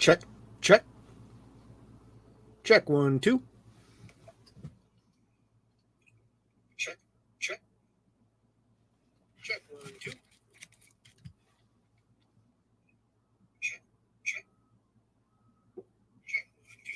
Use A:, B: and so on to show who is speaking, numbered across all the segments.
A: Check, check, check. 1, 2. Check, check, check. 1, 2. Check, check, check. 1, 2.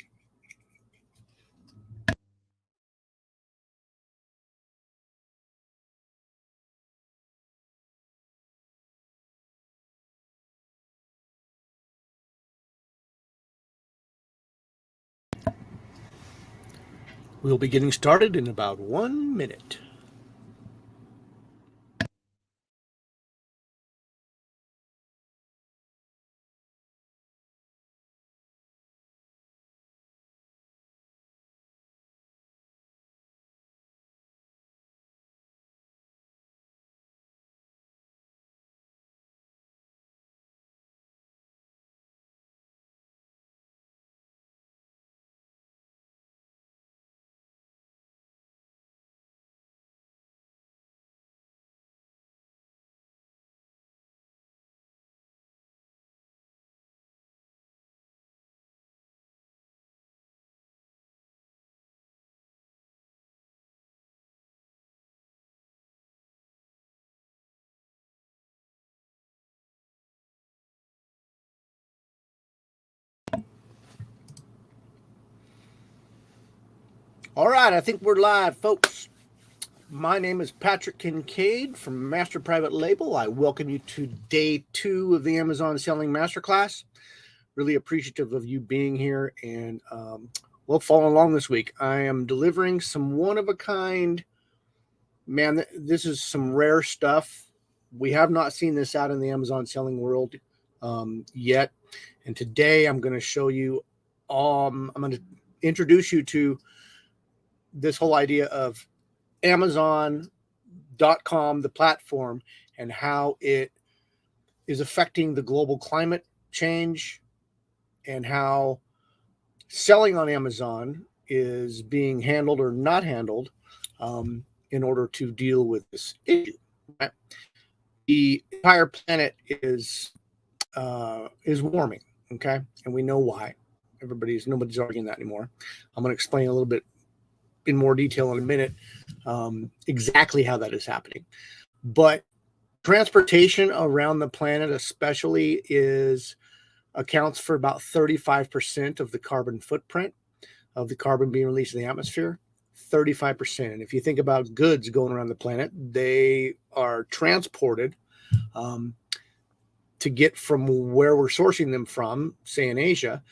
A: We'll be getting started in about 1 minute. All right, I think we're live, folks. My name is Patrick Kincaid from Master Private Label. I welcome you to day 2 of the Amazon Selling Masterclass. Really appreciative of you being here and following along this week. I am delivering some one-of-a-kind, man, this is some rare stuff. We have not seen this out in the Amazon selling world yet. And today I'm going to show you, I'm going to introduce you to this whole idea of Amazon.com, the platform, and how it is affecting the global climate change and how selling on Amazon is being handled or not handled in order to deal with this issue. Right? The entire planet is warming, okay? And we know why. Nobody's arguing that anymore. I'm going to explain a little bit in more detail in a minute exactly how that is happening. But transportation around the planet especially accounts for about 35% of the carbon footprint of the carbon being released in the atmosphere. 35%. And if you think about goods going around the planet, they are transported to get from where we're sourcing them from, say in Asia,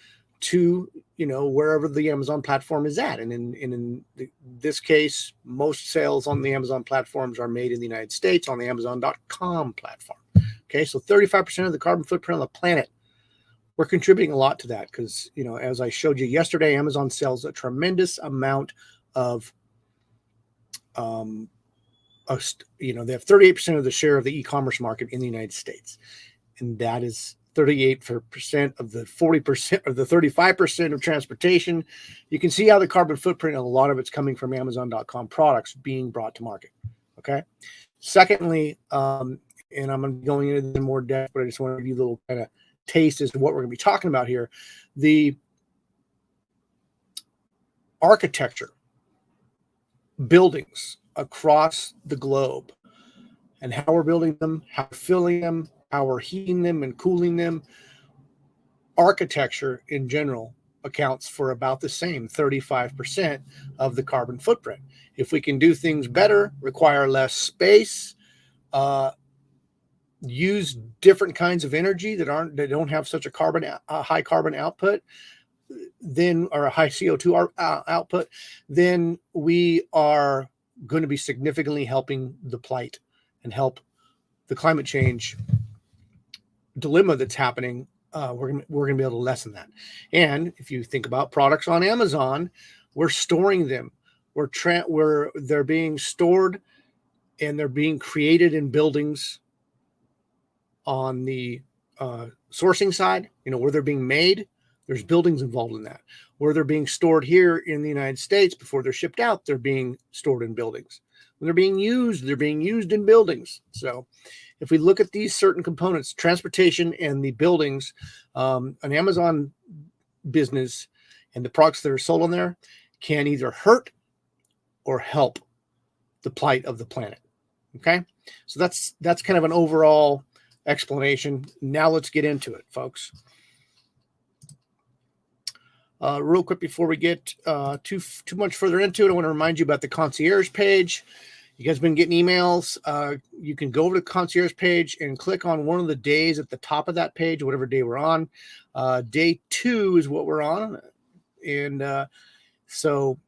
A: to wherever the Amazon platform is at. And in this case, most sales on the Amazon platforms are made in the United States on the Amazon.com platform. Okay, so 35% of the carbon footprint on the planet. We're contributing a lot to that because, as I showed you yesterday, Amazon sells a tremendous amount of, they have 38% of the share of the e-commerce market in the United States. And that is 38% of the 40% or the 35% of transportation. You can see how the carbon footprint, a lot of it's coming from Amazon.com products being brought to market. Okay. Secondly, and I'm going into more depth, but I just want to give you a little kind of taste as to what we're going to be talking about here. The architecture, buildings across the globe, and how we're building them, how we're filling them, how we're heating them and cooling them. Architecture in general accounts for about the same 35% of the carbon footprint. If we can do things better, require less space, use different kinds of energy that don't have such a high carbon output, then, or a high CO2 output, then we are going to be significantly helping the plight and help the climate change dilemma that's happening. We're going to be able to lessen that. And if you think about products on Amazon, we're storing them. They're being stored and they're being created in buildings on the sourcing side, where they're being made. There's buildings involved in that. Where they're being stored here in the United States before they're shipped out, they're being stored in buildings. When they're being used in buildings. So if we look at these certain components, transportation and the buildings, an Amazon business and the products that are sold on there can either hurt or help the plight of the planet. Okay, so that's kind of an overall explanation. Now let's get into it, folks. Real quick before we get too much further into it, I want to remind you about the concierge page. You guys have been getting emails. You can go over to the concierge page and click on one of the days at the top of that page, whatever day we're on. Day 2 is what we're on. And so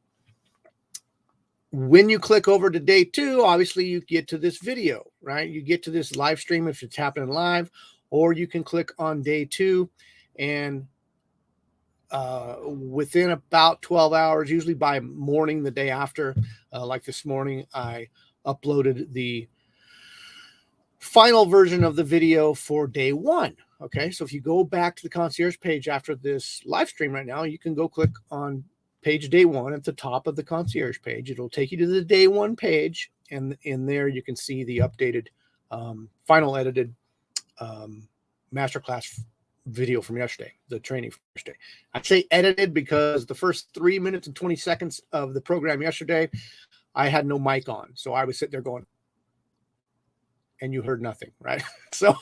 A: when you click over to day 2, obviously you get to this video, right? You get to this live stream if it's happening live, or you can click on day 2 and within about 12 hours, usually by morning the day after, like this morning, I uploaded the final version of the video for day 1. Okay, so if you go back to the concierge page after this live stream right now, you can go click on page day 1 at the top of the concierge page. It'll take you to the day 1 page, and in there you can see the updated, final edited masterclass video from yesterday, the training from yesterday. I say edited because the first 3 minutes and 20 seconds of the program yesterday, I had no mic on. So I was sitting there going, and you heard nothing, right? So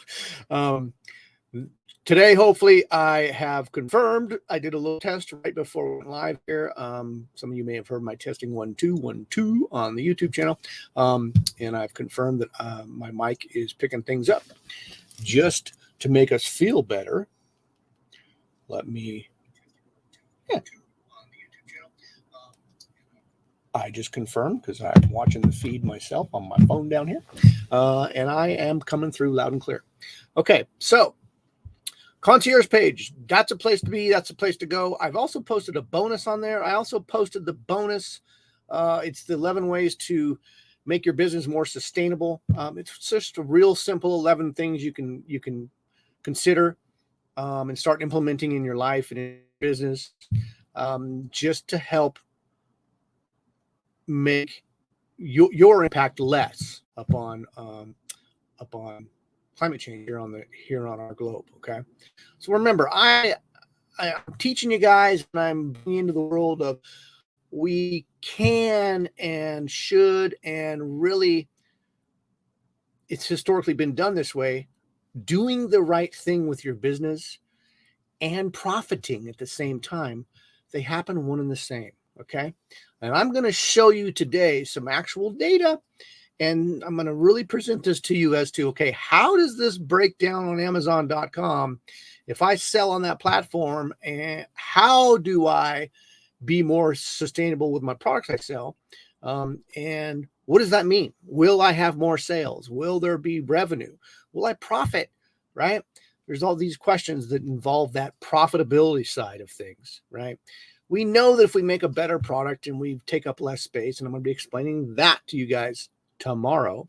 A: today, hopefully I have confirmed. I did a little test right before we went live here. Some of you may have heard my testing 1 2 1 2 on the YouTube channel. And I've confirmed that my mic is picking things up. Just to make us feel better, let me, I just confirmed because I'm watching the feed myself on my phone down here, and I am coming through loud and clear. Okay, so concierge page, that's a place to be. That's a place to go. I've also posted a bonus on there. I also posted the bonus. It's the 11 ways to make your business more sustainable. It's just a real simple 11 things you can consider and start implementing in your life and in your business, just to help make your impact less upon climate change here on our globe. Okay, so remember, I'm teaching you guys, and I'm bringing into the world of we can and should, and really, it's historically been done this way. Doing the right thing with your business and profiting at the same time, they happen one and the same. Okay. And I'm going to show you today some actual data, and I'm going to really present this to you as to, okay, how does this break down on Amazon.com? If I sell on that platform, and how do I be more sustainable with my products I sell? And what does that mean? Will I have more sales? Will there be revenue? Will I profit? Right? There's all these questions that involve that profitability side of things, right? We know that if we make a better product and we take up less space, and I'm going to be explaining that to you guys tomorrow,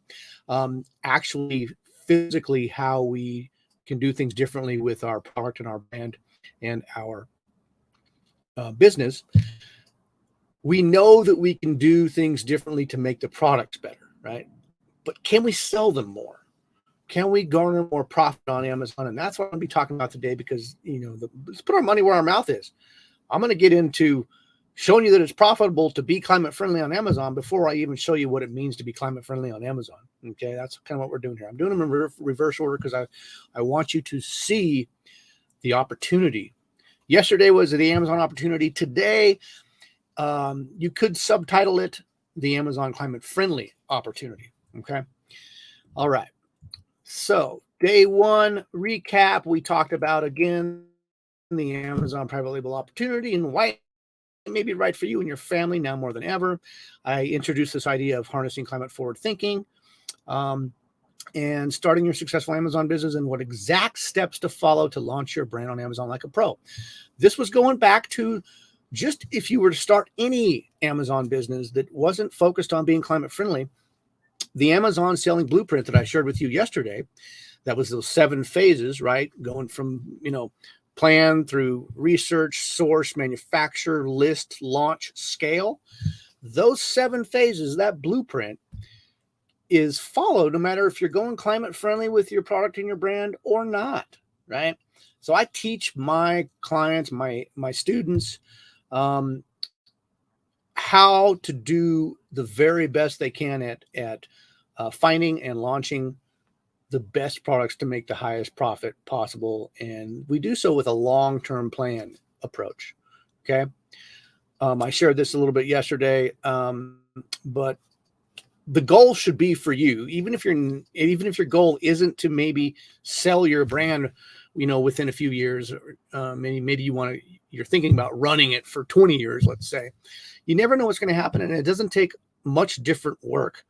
A: actually physically how we can do things differently with our product and our brand and our business. We know that we can do things differently to make the products better, right? But can we sell them more? Can we garner more profit on Amazon? And that's what I'm going to be talking about today, because, let's put our money where our mouth is. I'm going to get into showing you that it's profitable to be climate friendly on Amazon before I even show you what it means to be climate friendly on Amazon. Okay, that's kind of what we're doing here. I'm doing them in reverse order because I want you to see the opportunity. Yesterday was the Amazon opportunity. Today, you could subtitle it the Amazon climate friendly opportunity. Okay. All right. So day 1 recap, we talked about again the Amazon private label opportunity and why it may be right for you and your family now more than ever. I introduced this idea of harnessing climate forward thinking, and starting your successful Amazon business, and what exact steps to follow to launch your brand on Amazon like a pro. This was going back to just if you were to start any Amazon business that wasn't focused on being climate friendly, the Amazon selling blueprint that I shared with you yesterday, that was those 7 phases, right? Going from, plan through research, source, manufacture, list, launch, scale. Those 7 phases, that blueprint is followed no matter if you're going climate friendly with your product and your brand or not, right? So I teach my clients, my students, how to do the very best they can at finding and launching the best products to make the highest profit possible. And we do so with a long-term plan approach. Okay. I shared this a little bit yesterday, but the goal should be for you, even if your goal isn't to maybe sell your brand, within a few years, or maybe you're thinking about running it for 20 years, let's say. You never know what's going to happen, and it doesn't take much different work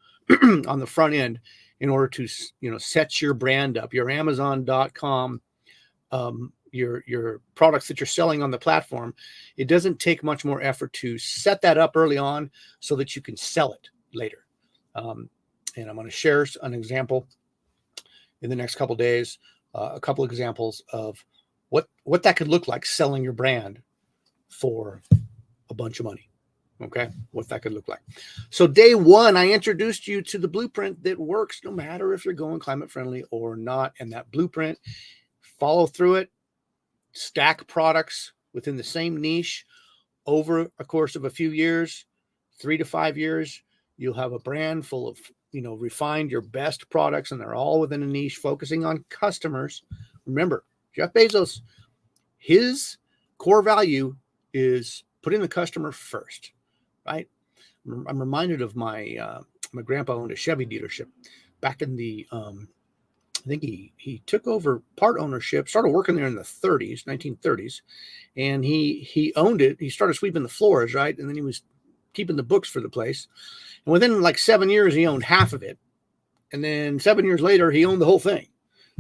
A: on the front end in order to, set your brand up, your Amazon.com, your products that you're selling on the platform. It doesn't take much more effort to set that up early on so that you can sell it later. And I'm going to share an example in the next couple of days, a couple examples of what that could look like, selling your brand for a bunch of money. Okay, what that could look like. So day one, I introduced you to the blueprint that works no matter if you're going climate friendly or not. And that blueprint, follow through it, stack products within the same niche over a course of a few years, 3 to 5 years. You'll have a brand full of, refined your best products, and they're all within a niche focusing on customers. Remember, Jeff Bezos, his core value is putting the customer first, right? I'm reminded of my grandpa owned a Chevy dealership back in the, I think he took over part ownership, started working there in the 1930s, and he owned it. He started sweeping the floors, right? And then he was keeping the books for the place. And within like 7 years, he owned half of it. And then 7 years later, he owned the whole thing,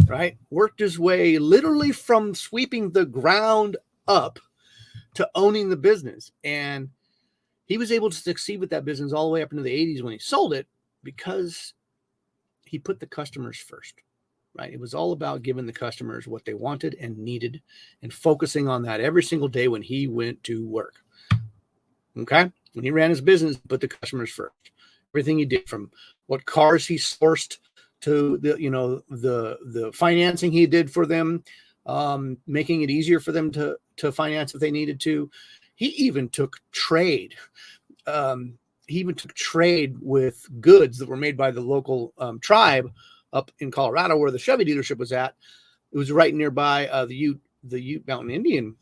A: right? Worked his way literally from sweeping the ground up to owning the business. And he was able to succeed with that business all the way up into the 80s when he sold it, because he put the customers first, right? It was all about giving the customers what they wanted and needed and focusing on that every single day when he went to work. Okay. When he ran his business, put the customers first. Everything he did, from what cars he sourced to the financing he did for them, making it easier for them to finance if they needed to. He even took trade. He even took trade with goods that were made by the local tribe up in Colorado, where the Chevy dealership was at. It was right nearby the Ute Mountain Indian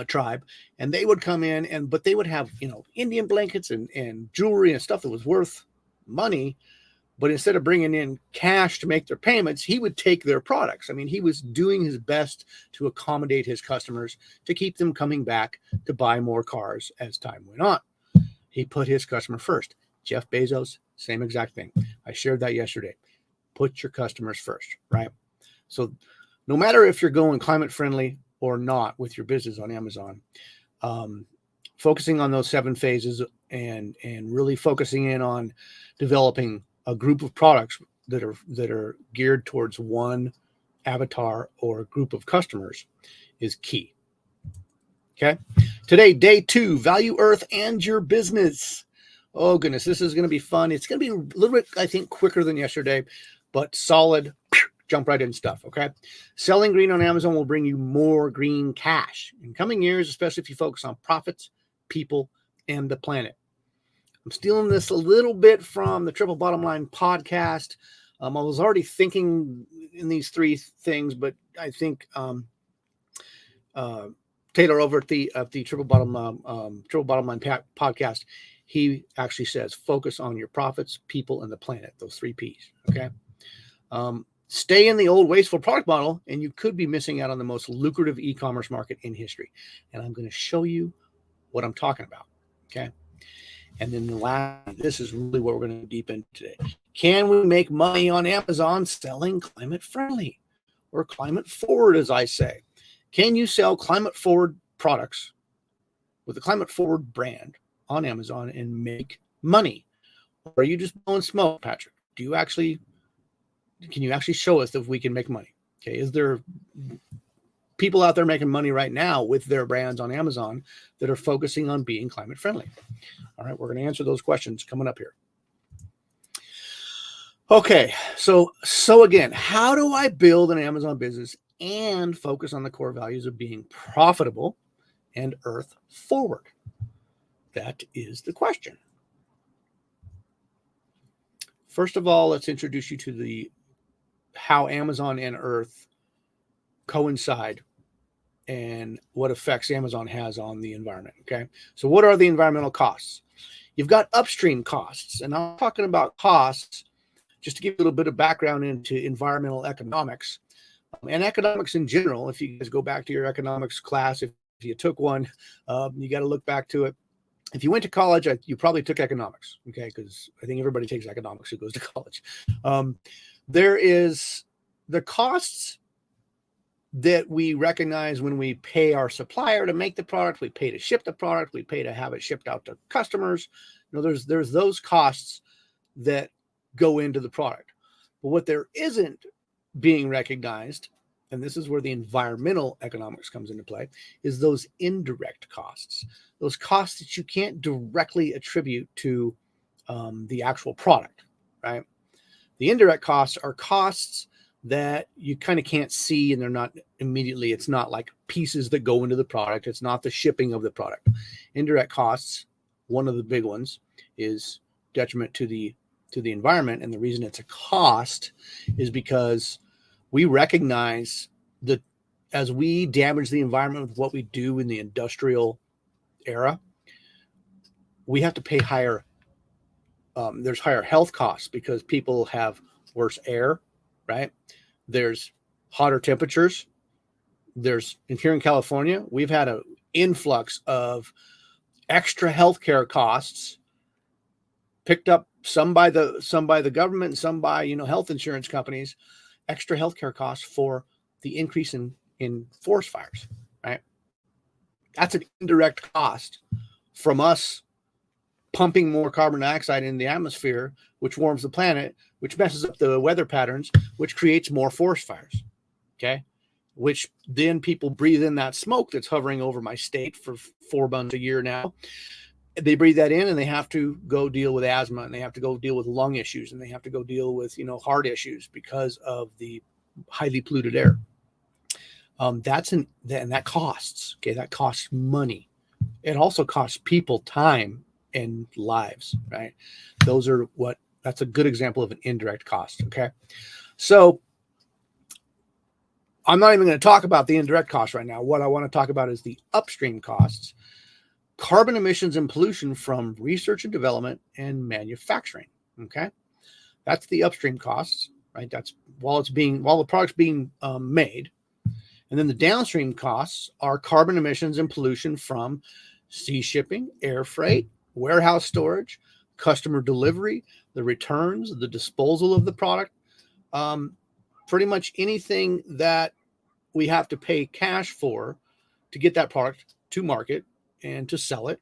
A: tribe, and they would come in but they would have Indian blankets and jewelry and stuff that was worth money, but instead of bringing in cash to make their payments, he would take their products. I mean, he was doing his best to accommodate his customers, to keep them coming back to buy more cars as time went on. He put his customer first. Jeff Bezos, same exact thing. I shared that yesterday. Put your customers first, right? So no matter if you're going climate friendly or not with your business on Amazon, focusing on those 7 phases and really focusing in on developing a group of products that are geared towards one avatar or group of customers is key. Okay. Today, day 2, value earth and your business. Oh goodness, this is going to be fun. It's going to be a little bit, I think, quicker than yesterday, but solid. Jump right in stuff. Okay. Selling green on Amazon will bring you more green cash in coming years, especially if you focus on profits, people, and the planet. I'm stealing this a little bit from the Triple Bottom Line podcast. I was already thinking in these 3 things, but I think Taylor over at the Triple Bottom Line podcast, he actually says focus on your profits, people, and the planet. Those 3 P's. Okay. Stay in the old wasteful product model, and you could be missing out on the most lucrative e-commerce market in history. And I'm going to show you what I'm talking about. Okay. And then the last, this is really what we're going to deep into today. Can we make money on Amazon selling climate friendly or climate forward, as I say? Can you sell climate forward products with a climate forward brand on Amazon and make money? Or are you just blowing smoke, Patrick? Can you actually show us if we can make money? Okay. Is there people out there making money right now with their brands on Amazon that are focusing on being climate friendly? All right. We're going to answer those questions coming up here. Okay, so again, how do I build an Amazon business and focus on the core values of being profitable and earth forward? That is the question. First of all, let's introduce you to how Amazon and earth coincide and what effects Amazon has on the environment. Okay, so what are the environmental costs? You've got upstream costs, and I'm talking about costs just to give you a little bit of background into environmental economics and economics in general. If you guys go back to your economics class, if you took one, you got to look back to it. If you went to college, you probably took economics, okay? Because I think everybody takes economics who goes to college. There is the costs that we recognize when we pay our supplier to make the product, we pay to ship the product, we pay to have it shipped out to customers. There's those costs that go into the product. But what there isn't being recognized, and this is where the environmental economics comes into play, is those indirect costs, those costs that you can't directly attribute to the actual product, right? The indirect costs are costs that you kind of can't see, and they're not immediately, it's not like pieces that go into the product. It's not the shipping of the product. Indirect costs, one of the big ones, is detriment to the environment. And the reason it's a cost is because we recognize that as we damage the environment with what we do in the industrial era, we have to pay higher. There's higher health costs because people have worse air, right? There's hotter temperatures. Here in California, we've had an influx of extra healthcare costs picked up, some by the government and some by health insurance companies, extra healthcare costs for the increase in forest fires, right? That's an indirect cost from us pumping more carbon dioxide in the atmosphere, which warms the planet, which messes up the weather patterns, which creates more forest fires, okay? Which then people breathe in that smoke that's hovering over my state for 4 months a year now. They breathe that in and they have to go deal with asthma, and they have to go deal with lung issues, and they have to go deal with, heart issues because of the highly polluted air. And that costs, okay? That costs money. It also costs people time and lives, right? That's a good example of an indirect cost, okay? So I'm not even going to talk about the indirect costs right now. What I want to talk about is the upstream costs, carbon emissions and pollution from research and development and manufacturing, okay? That's the upstream costs, right? That's while the product's being made. And then the downstream costs are carbon emissions and pollution from sea shipping, air freight, warehouse storage, customer delivery, the returns, the disposal of the product, pretty much anything that we have to pay cash for to get that product to market and to sell it,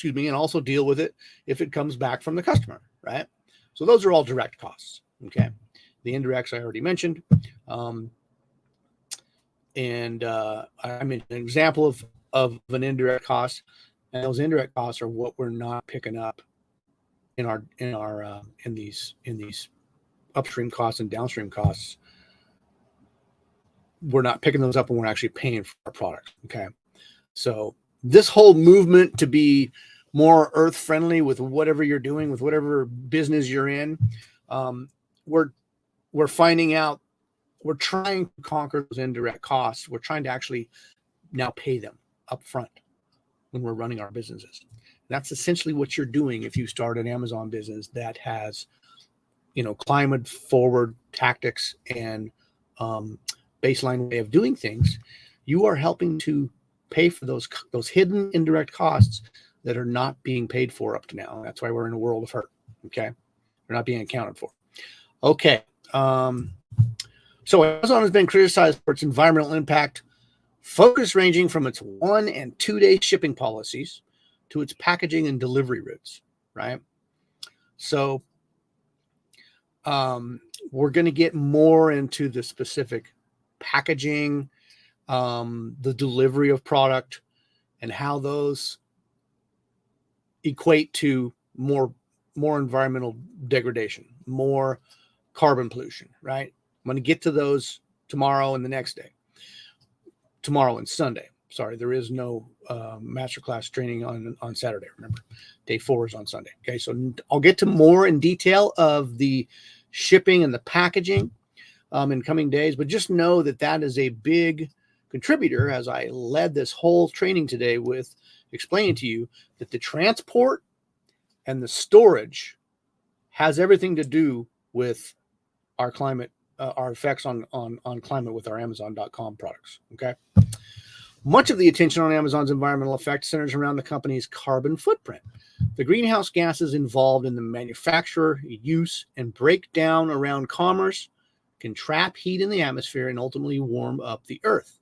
A: and also deal with it if it comes back from the customer, right? So those are all direct costs, okay? The indirects I already mentioned. I mean, an example of an indirect cost, and those indirect costs are what we're not picking up in these upstream costs and downstream costs. We're not picking those up, and we're actually paying for our product. Okay, so this whole movement to be more earth friendly with whatever you're doing, with whatever business you're in, we're finding out. We're trying to conquer those indirect costs. We're trying to actually now pay them up front when we're running our businesses. That's essentially what you're doing if you start an Amazon business that has, climate forward tactics and baseline way of doing things. You are helping to pay for those hidden indirect costs that are not being paid for up to now. That's why we're in a world of hurt. Okay, they're not being accounted for. Okay. So Amazon has been criticized for its environmental impact, focus ranging from its 1 and 2 day shipping policies to its packaging and delivery routes, right? So we're going to get more into the specific packaging, the delivery of product, and how those equate to more environmental degradation. more carbon pollution, right? I'm going to get to those tomorrow and the next day. Tomorrow and Sunday. Sorry, there is no masterclass training on Saturday. Remember, day 4 is on Sunday. Okay, so I'll get to more in detail of the shipping and the packaging in coming days, but just know that that is a big contributor, as I led this whole training today with explaining to you that the transport and the storage has everything to do with our climate, our effects on climate with our Amazon.com products. Okay. Much of the attention on Amazon's environmental effect centers around the company's carbon footprint. The greenhouse gases involved in the manufacture, use, and breakdown around commerce can trap heat in the atmosphere and ultimately warm up the earth,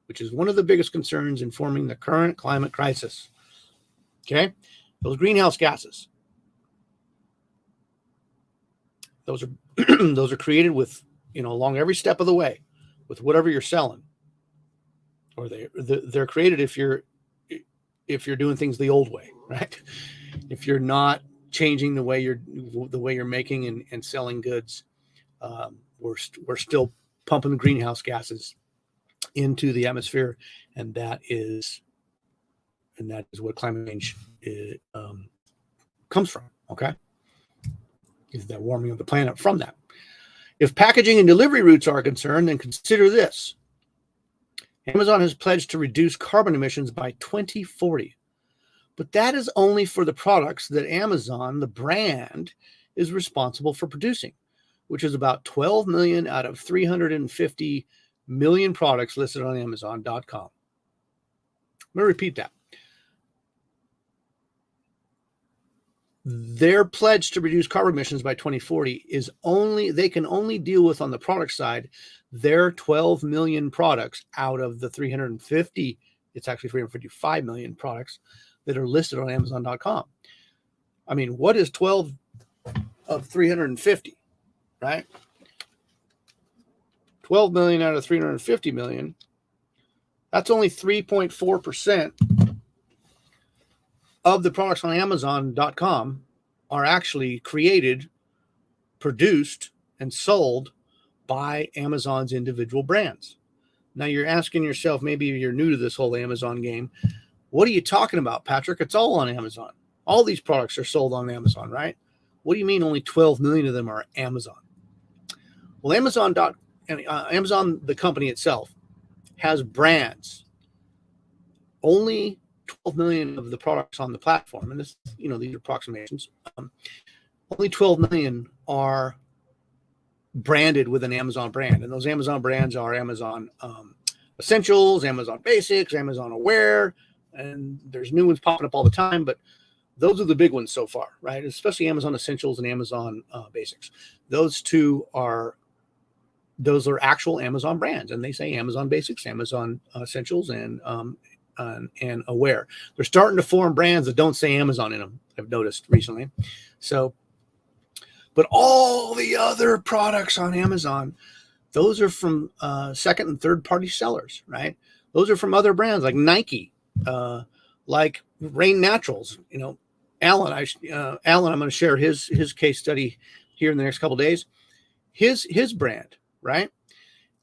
A: which is one of the biggest concerns informing the current climate crisis. Okay? Those greenhouse gases, those are those are created with, along every step of the way with whatever you're selling. Or they're created if you're doing things the old way, right? If you're not changing the way you're making and selling goods, we're still pumping the greenhouse gases into the atmosphere, and that is what climate change comes from. Okay, is that warming of the planet from that? If packaging and delivery routes are concerned, then consider this. Amazon has pledged to reduce carbon emissions by 2040, but that is only for the products that Amazon, the brand, is responsible for producing, which is about 12 million out of 350 million products listed on Amazon.com. I'm going to repeat that. Their pledge to reduce carbon emissions by 2040 is they can only deal with, on the product side, their 12 million products out of the 350, it's actually 355 million products that are listed on Amazon.com. I mean, what is 12 of 350, right? 12 million out of 350 million. That's only 3.4% of the products on Amazon.com are actually created, produced, and sold by Amazon's individual brands. Now you're asking yourself, maybe you're new to this whole Amazon game. What are you talking about, Patrick? It's all on Amazon. All these products are sold on Amazon, right? What do you mean only 12 million of them are Amazon? Well, Amazon, the company itself, has brands. Only 12 million of the products on the platform, and this, these are approximations. Only 12 million are branded with an Amazon brand, and those Amazon brands are Amazon Essentials, Amazon Basics, Amazon Aware, and there's new ones popping up all the time, but those are the big ones so far, right? Especially Amazon Essentials and Amazon Basics. Those are actual Amazon brands, and they say Amazon Basics, Amazon Essentials, and Aware. They're starting to form brands that don't say Amazon in them, I've noticed recently. So, but all the other products on Amazon, those are from second and third party sellers, right? Those are from other brands like Nike, like Rain Naturals. Alan, I'm going to share his case study here in the next couple of days. His brand, right?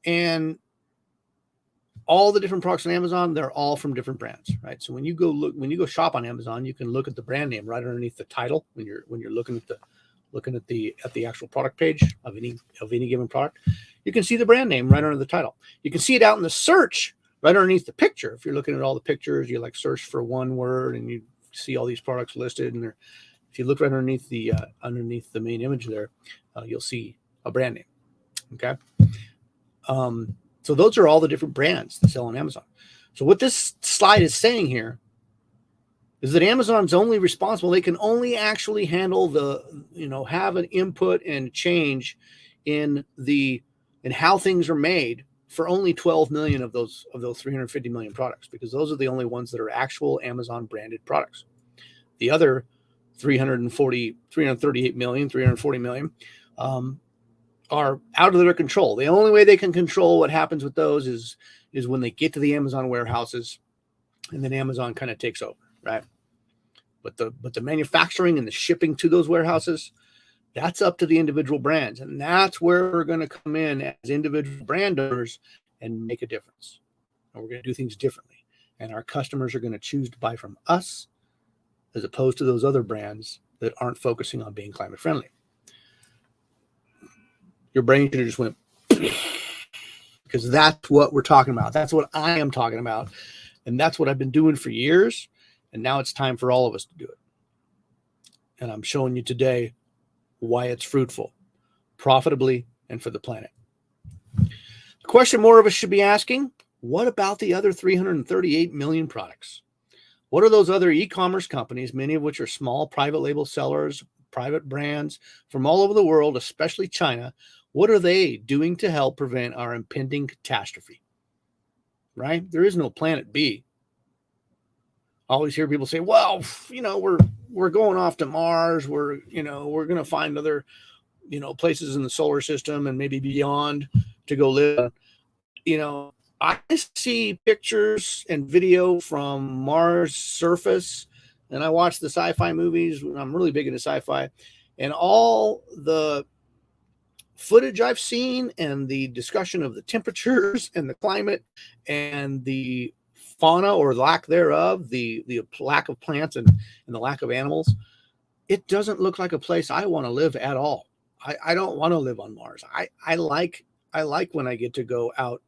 A: And all the different products on Amazon, they're all from different brands, right? So when you go shop on Amazon, you can look at the brand name right underneath the title when you're looking at the actual product page of any given product. You can see the brand name right under the title. You can see it out in the search right underneath the picture. If you're looking at all the pictures, you search for one word and you see all these products listed, and if you look right underneath the main image there, you'll see a brand name. Okay. So those are all the different brands that sell on Amazon. So what this slide is saying here is that Amazon's only responsible. They can only actually handle have an input and change in how things are made for only 12 million of those 350 million products, because those are the only ones that are actual Amazon branded products. The other 338 million, 340 million, are out of their control. The only way they can control what happens with those is when they get to the Amazon warehouses, and then Amazon kind of takes over, right? But the manufacturing and the shipping to those warehouses, That's up to the individual brands. And that's where we're going to come in as individual brand owners and make a difference. And we're going to do things differently. And our customers are going to choose to buy from us as opposed to those other brands that aren't focusing on being climate friendly. Your brain should have just went, because that's what we're talking about. That's what I am talking about. And that's what I've been doing for years. And now it's time for all of us to do it. And I'm showing you today why it's fruitful, profitably, and for the planet. The question more of us should be asking, what about the other 338 million products? What are those other e-commerce companies, many of which are small private label sellers, private brands from all over the world, especially China? What are they doing to help prevent our impending catastrophe? Right? There is no planet B. I always hear people say, well, we're going off to Mars. We're going to find other, places in the solar system and maybe beyond to go live. I see pictures and video from Mars surface, and I watch the sci-fi movies. I'm really big into sci-fi, and all the footage I've seen and the discussion of the temperatures and the climate and the fauna or lack thereof, the lack of plants and the lack of animals, it doesn't look like a place I want to live at all. I don't want to live on Mars. I like when I get to go out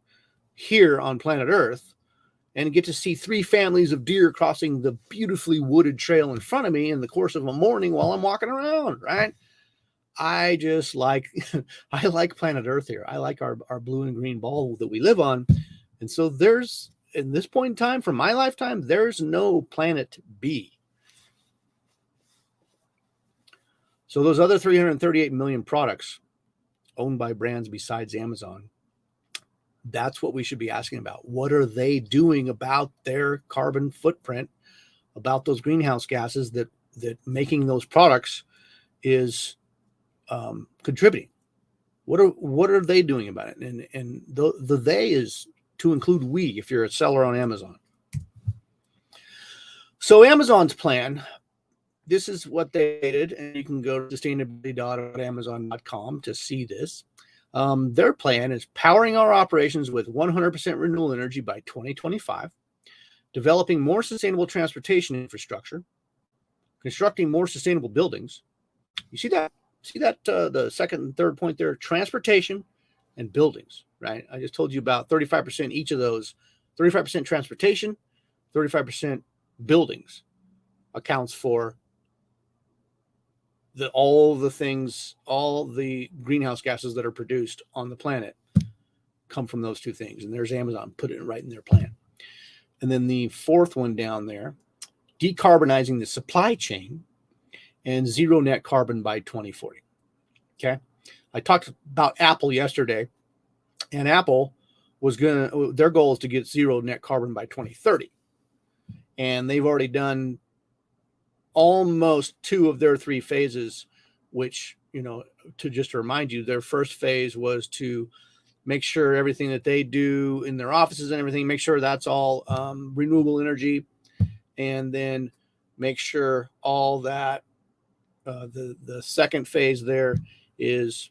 A: here on planet Earth and get to see 3 families of deer crossing the beautifully wooded trail in front of me in the course of a morning while I'm walking around, right? I just like, I like planet Earth here. I like our blue and green ball that we live on. And so in this point in time, for my lifetime, there's no planet B. So those other 338 million products owned by brands besides Amazon, that's what we should be asking about. What are they doing about their carbon footprint, about those greenhouse gases that making those products is contributing? What are they doing about it? And the they is to include we, if you're a seller on Amazon. So Amazon's plan, this is what they did, and you can go to sustainability.amazon.com to see this. Their plan is powering our operations with 100% renewable energy by 2025, developing more sustainable transportation infrastructure, constructing more sustainable buildings. You see that? The second and third point there, transportation and buildings, right? I just told you about 35% each of those, 35% transportation, 35% buildings accounts for all the greenhouse gases that are produced on the planet come from those 2 things. And there's Amazon, put it right in their plan. And then the fourth one down there, decarbonizing the supply chain and zero net carbon by 2040. Okay. I talked about Apple yesterday, and Apple their goal is to get zero net carbon by 2030. And they've already done almost 2 of their 3 phases, which, to remind you, their first phase was to make sure everything that they do in their offices and everything, make sure that's all renewable energy. And then make sure all that the second phase there is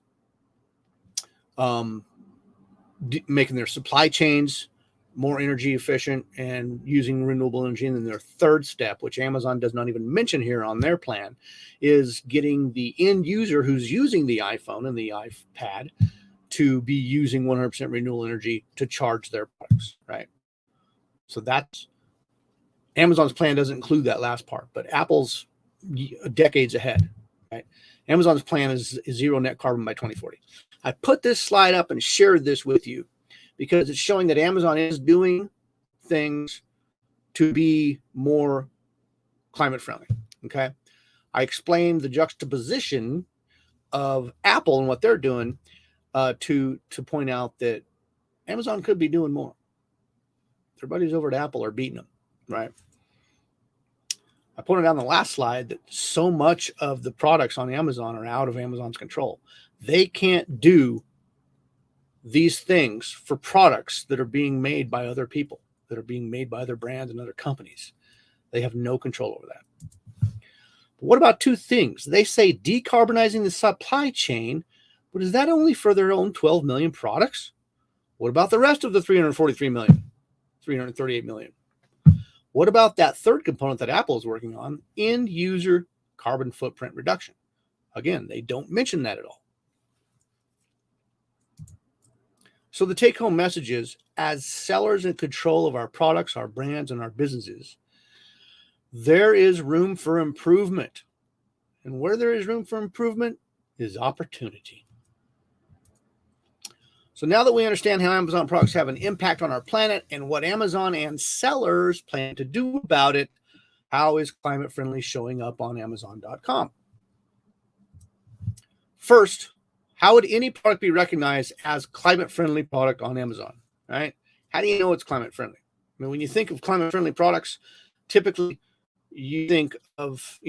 A: making their supply chains more energy efficient and using renewable energy. And then their third step, which Amazon does not even mention here on their plan, is getting the end user who's using the iPhone and the iPad to be using 100% renewable energy to charge their products, right? So that's Amazon's plan doesn't include that last part, but Apple's decades ahead, right? Amazon's plan is zero net carbon by 2040. I put this slide up and shared this with you because it's showing that Amazon is doing things to be more climate friendly. Okay. I explained the juxtaposition of Apple and what they're doing to point out that Amazon could be doing more. Their buddies over at Apple are beating them, right? I pointed out on the last slide that so much of the products on Amazon are out of Amazon's control. They can't do these things for products that are being made by other people, that are being made by other brands and other companies. They have no control over that. What about two things? They say decarbonizing the supply chain, but is that only for their own 12 million products? What about the rest of the 343 million, 338 million? What about that third component that Apple is working on, end user carbon footprint reduction? Again, they don't mention that at all. So the take-home message is, as sellers in control of our products, our brands, and our businesses, there is room for improvement. And where there is room for improvement is opportunity. So now that we understand how Amazon products have an impact on our planet and what Amazon and sellers plan to do about it, how is climate friendly showing up on Amazon.com? First, how would any product be recognized as climate friendly product on Amazon, right? How do you know it's climate friendly? I mean, when you think of climate friendly products, typically you think of,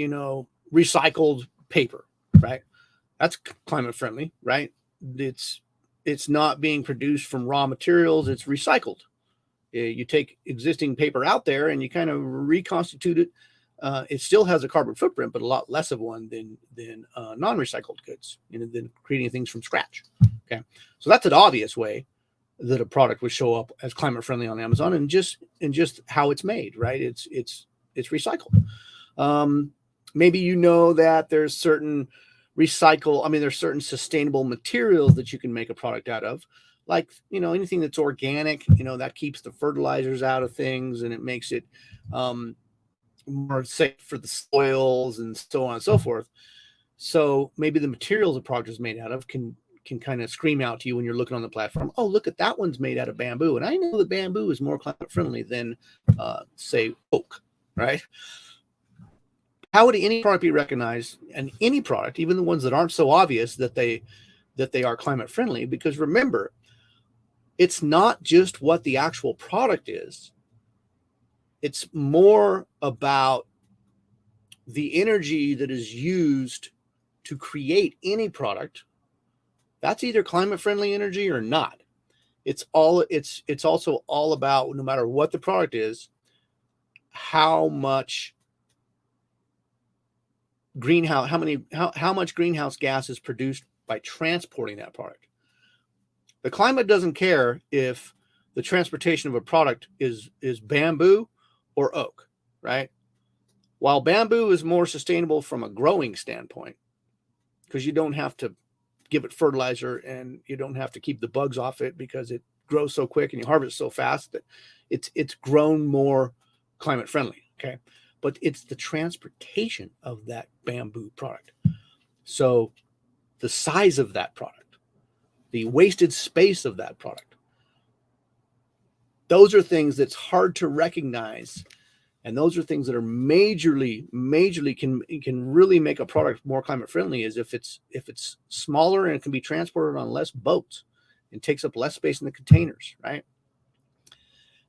A: recycled paper, right? That's climate friendly, right? It's not being produced from raw materials. It's recycled. You take existing paper out there and you kind of reconstitute it. It still has a carbon footprint, but a lot less of one than non-recycled goods, than creating things from scratch. Okay, so that's an obvious way that a product would show up as climate friendly on Amazon, and just how it's made, right? It's recycled. Maybe that there's certain there's certain sustainable materials that you can make a product out of, like anything that's organic. That keeps the fertilizers out of things, and it makes it more safe for the soils and so on and so forth. So maybe the materials a product is made out of can kind of scream out to you when you're looking on the platform. Oh, look at that one's made out of bamboo, and I know that bamboo is more climate friendly than say oak, right? How would any product be recognized, and any product, even the ones that aren't so obvious that they are climate friendly? Because remember, it's not just what the actual product is. It's more about the energy that is used to create any product. That's either climate friendly energy or not. It's also all about, no matter what the product is, how much greenhouse gas is produced by transporting that product. The climate doesn't care if the transportation of a product is bamboo or oak, right? While bamboo is more sustainable from a growing standpoint, because you don't have to give it fertilizer and you don't have to keep the bugs off it because it grows so quick and you harvest so fast that it's grown more climate friendly, okay? But it's the transportation of that bamboo product. So the size of that product, the wasted space of that product, those are things that's hard to recognize. And those are things that are majorly can really make a product more climate friendly, is if it's smaller and it can be transported on less boats and takes up less space in the containers, right?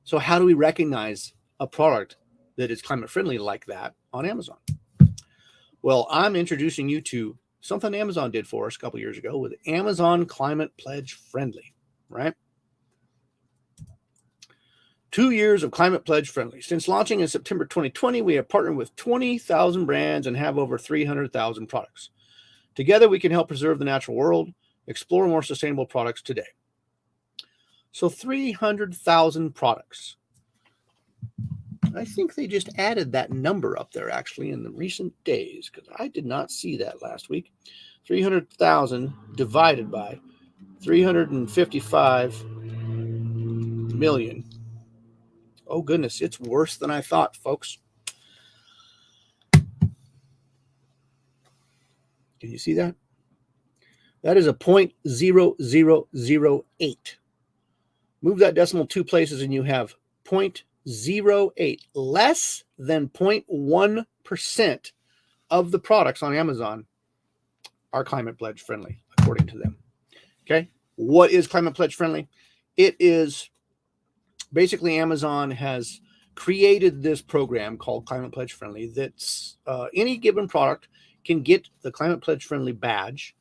A: So how do we recognize a product that is climate friendly like that on Amazon? Well, I'm introducing you to something Amazon did for us a couple years ago with Amazon Climate Pledge Friendly, right? 2 years of Climate Pledge Friendly. Since launching in September 2020, we have partnered with 20,000 brands and have over 300,000 products. Together, we can help preserve the natural world, explore more sustainable products today. So 300,000 products. I think they just added that number up there actually in the recent days, because I did not see that last week. 300,000 divided by 355 million. Oh, goodness, it's worse than I thought, folks. Can you see that? That is a 0.0008. Move that decimal 2 places and you have 0.08, less than 0.1% of the products on Amazon are climate pledge friendly, according to them. Okay, what is climate pledge friendly? It is basically, Amazon has created this program called Climate Pledge Friendly that's any given product can get the Climate Pledge Friendly badge.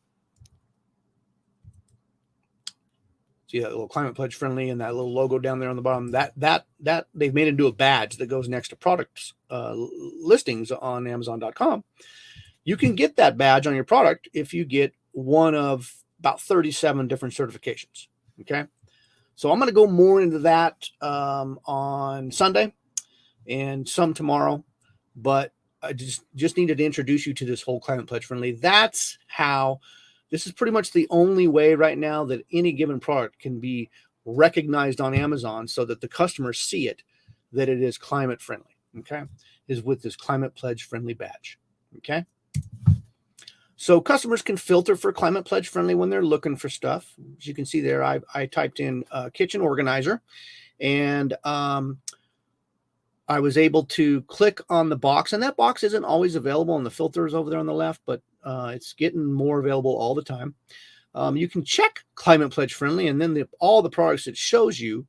A: See that little Climate Pledge Friendly and that little logo down there on the bottom? That they've made into a badge that goes next to products listings on Amazon.com. You can get that badge on your product if you get one of about 37 different certifications. Okay. So I'm going to go more into that on Sunday and some tomorrow, but I just needed to introduce you to this whole Climate Pledge Friendly. That's how, this is pretty much the only way right now that any given product can be recognized on Amazon so that the customers see it, that it is climate friendly, okay, is with this Climate Pledge Friendly badge, okay? So customers can filter for Climate Pledge Friendly when they're looking for stuff. As you can see there, I typed in kitchen organizer, and I was able to click on the box, and that box isn't always available, and the filter is over there on the left, but it's getting more available all the time. You can check Climate Pledge Friendly, and then all the products it shows you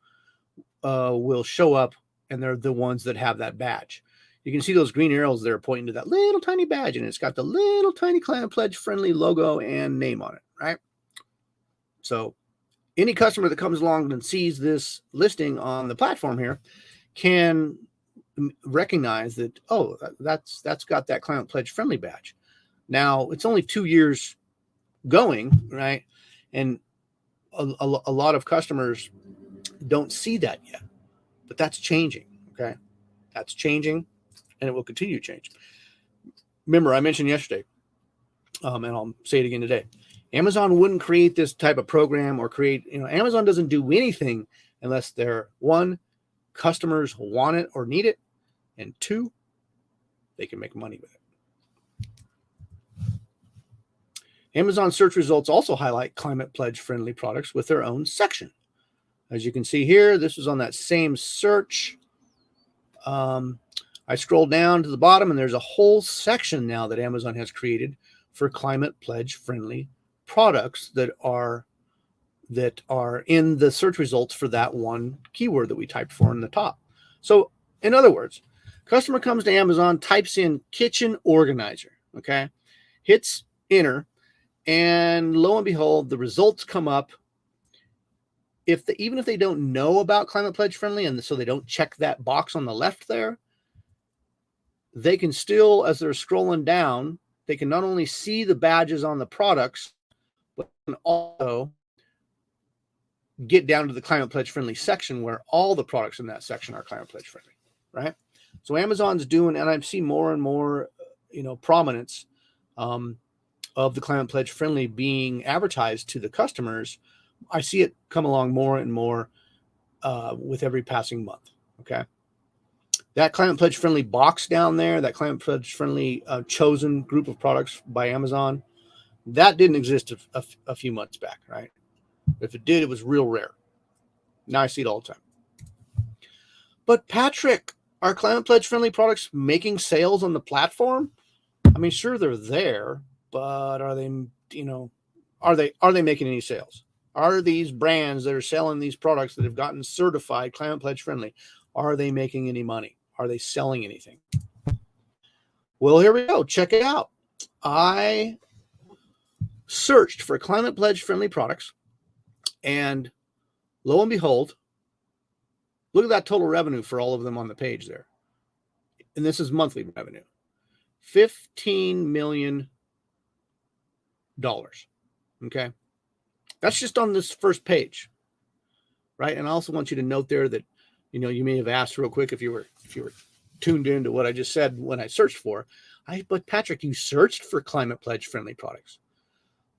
A: will show up, and they're the ones that have that badge. You can see those green arrows there pointing to that little tiny badge, and it's got the little tiny Climate Pledge Friendly logo and name on it, right? So any customer that comes along and sees this listing on the platform here can recognize that, oh, that's got that Climate Pledge Friendly badge. Now it's only 2 years going, right? And a lot of customers don't see that yet, but that's changing. Okay. That's changing, and it will continue to change. Remember, I mentioned yesterday, and I'll say it again today, Amazon wouldn't create this type of program or Amazon doesn't do anything unless they're, one, customers want it or need it, and two, they can make money with it. Amazon search results also highlight Climate Pledge Friendly products with their own section. As you can see here, this is on that same search. I scroll down to the bottom, and there's a whole section now that Amazon has created for Climate Pledge Friendly products that are in the search results for that one keyword that we typed for in the top. So in other words, customer comes to Amazon, types in kitchen organizer, okay, hits enter, and lo and behold, the results come up. Even if they don't know about Climate Pledge Friendly, and so they don't check that box on the left there, they can still, as they're scrolling down, they can not only see the badges on the products, but can also get down to the Climate Pledge Friendly section where all the products in that section are Climate Pledge Friendly, right? So Amazon's doing, and I've seen more and more, prominence of the Climate Pledge Friendly being advertised to the customers. I see it come along more and more with every passing month, okay? That Climate Pledge Friendly box down there, that Climate Pledge Friendly chosen group of products by Amazon, that didn't exist a few months back, right? If it did, it was real rare. Now I see it all the time. But Patrick, are Climate Pledge Friendly products making sales on the platform? I mean, sure, they're there, but are they making any sales? Are these brands that are selling these products that have gotten certified Climate Pledge Friendly, are they making any money? Are they selling anything? Well, here we go. Check it out. I searched for Climate Pledge Friendly products, and lo and behold, look at that total revenue for all of them on the page there. And this is monthly revenue. $15 million. Okay. That's just on this first page, right? And I also want you to note there that, you may have asked real quick if you were tuned into what I just said when I searched for. But Patrick, you searched for Climate Pledge Friendly products.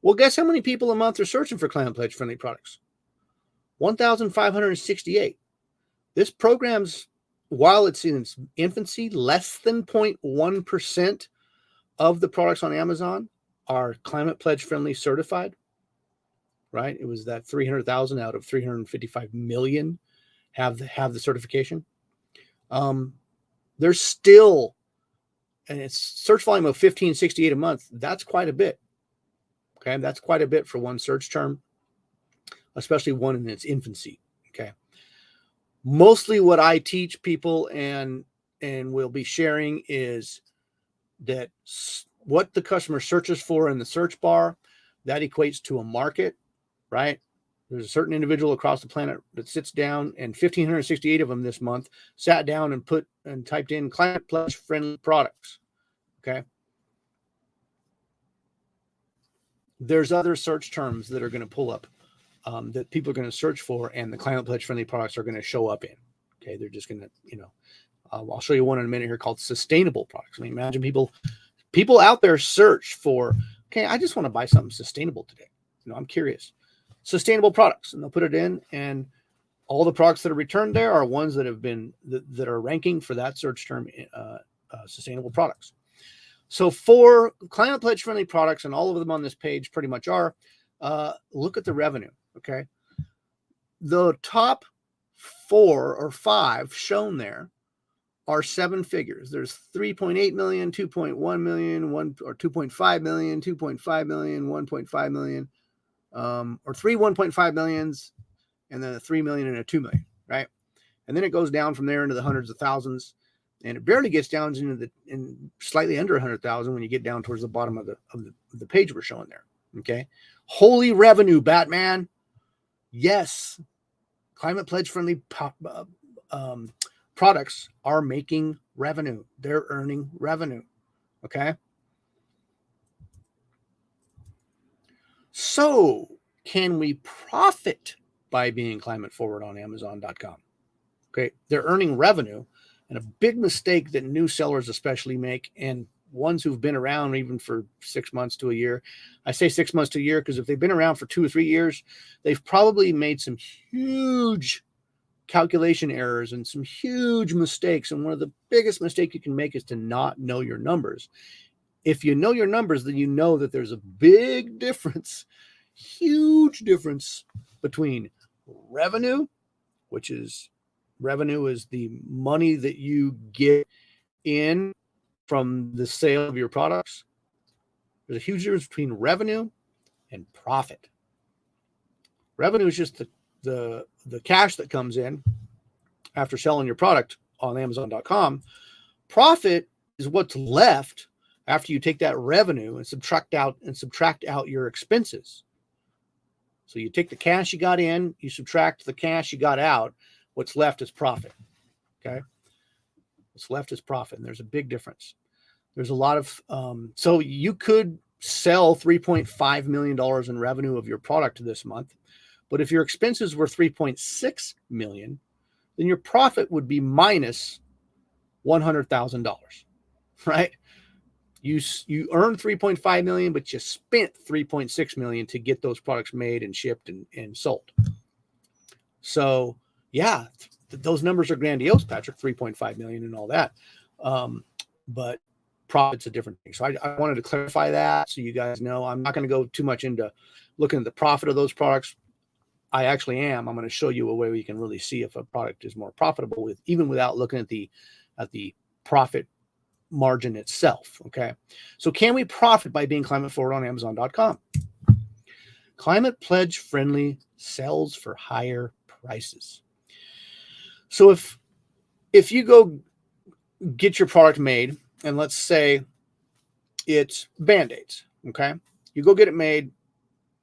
A: Well, guess how many people a month are searching for Climate Pledge Friendly products? 1,568. This program's, while it's in its infancy, less than 0.1% of the products on Amazon are Climate Pledge Friendly certified, right? It was that 300,000 out of 355 million have the certification. There's still, and it's search volume of 1,568 a month. That's quite a bit. Okay, that's quite a bit for one search term, especially one in its infancy. Okay, mostly what I teach people and will be sharing is that what the customer searches for in the search bar, that equates to a market, right? There's a certain individual across the planet that sits down, and 1,568 of them this month sat down and typed in Climate Pledge Friendly products. Okay. there's other search terms that are going to pull up that people are going to search for, and the climate pledge friendly products are going to show up in. Okay, they're just going to, I'll show you one in a minute here called sustainable products. I mean, imagine people out there search for, okay, I just want to buy something sustainable today. I'm curious. Sustainable products, and they'll put it in, and all the products that are returned there are ones that have been that are ranking for that search term, sustainable products. So for climate pledge friendly products, and all of them on this page pretty much are, look at the revenue. Okay, the top 4 or 5 shown there are 7 figures. There's 3.8 million, 2.1 million, 2.5 million, 2.5 million, 1.5 million, or 3 1.5 millions, and then a 3 million and a 2 million, right? And then it goes down from there into the hundreds of thousands, and it barely gets down into slightly under 100,000 when you get down towards the bottom of the page we're showing there. Okay, holy revenue, Batman. Yes, climate pledge friendly products are making revenue. They're earning revenue. Okay. So can we profit by being climate forward on Amazon.com? Okay. They're earning revenue, and a big mistake that new sellers especially make, and ones who've been around even for 6 months to a year. I say 6 months to a year because if they've been around for 2 or 3 years, they've probably made some huge calculation errors and some huge mistakes. And one of the biggest mistakes you can make is to not know your numbers. If you know your numbers, then you know that there's a big difference, huge difference between revenue, which is the money that you get in from the sale of your products. There's a huge difference between revenue and profit. Revenue is just the cash that comes in after selling your product on Amazon.com. Profit is what's left after you take that revenue and subtract out your expenses. So you take the cash you got in, you subtract the cash you got out, what's left is profit. Okay. What's left is profit. And there's a big difference. There's a lot of, so you could sell $3.5 million in revenue of your product this month, but if your expenses were $3.6 million, then your profit would be minus $100,000, right? You earned $3.5 million, but you spent $3.6 million to get those products made and shipped and sold. So yeah, those numbers are grandiose, Patrick, 3.5 million and all that. But profit's a different thing. So I wanted to clarify that so you guys know. I'm not going to go too much into looking at the profit of those products. I actually am. I'm going to show you a way where you can really see if a product is more profitable even without looking at the profit margin itself. Okay. So can we profit by being climate forward on Amazon.com? Climate pledge friendly sells for higher prices. So if you go get your product made, and let's say it's Band-Aids, okay? You go get it made,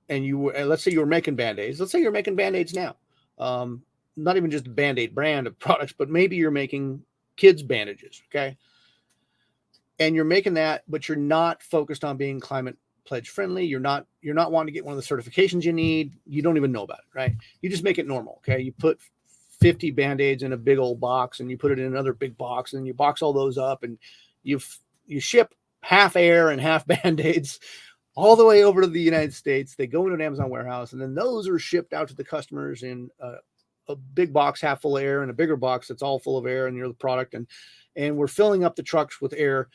A: and let's say you were making Band-Aids. Let's say you're making Band-Aids now. Not even just a Band-Aid brand of products, but maybe you're making kids' bandages, okay? And you're making that, but you're not focused on being climate pledge friendly. You're not wanting to get one of the certifications you need. You don't even know about it, right? You just make it normal, okay? You put 50 Band-Aids in a big old box, and you put it in another big box, and you box all those up, and you ship half air and half Band-Aids all the way over to the United States. They go into an Amazon warehouse, and then those are shipped out to the customers in a big box half full of air and a bigger box that's all full of air, and you're the product. And we're filling up the trucks with air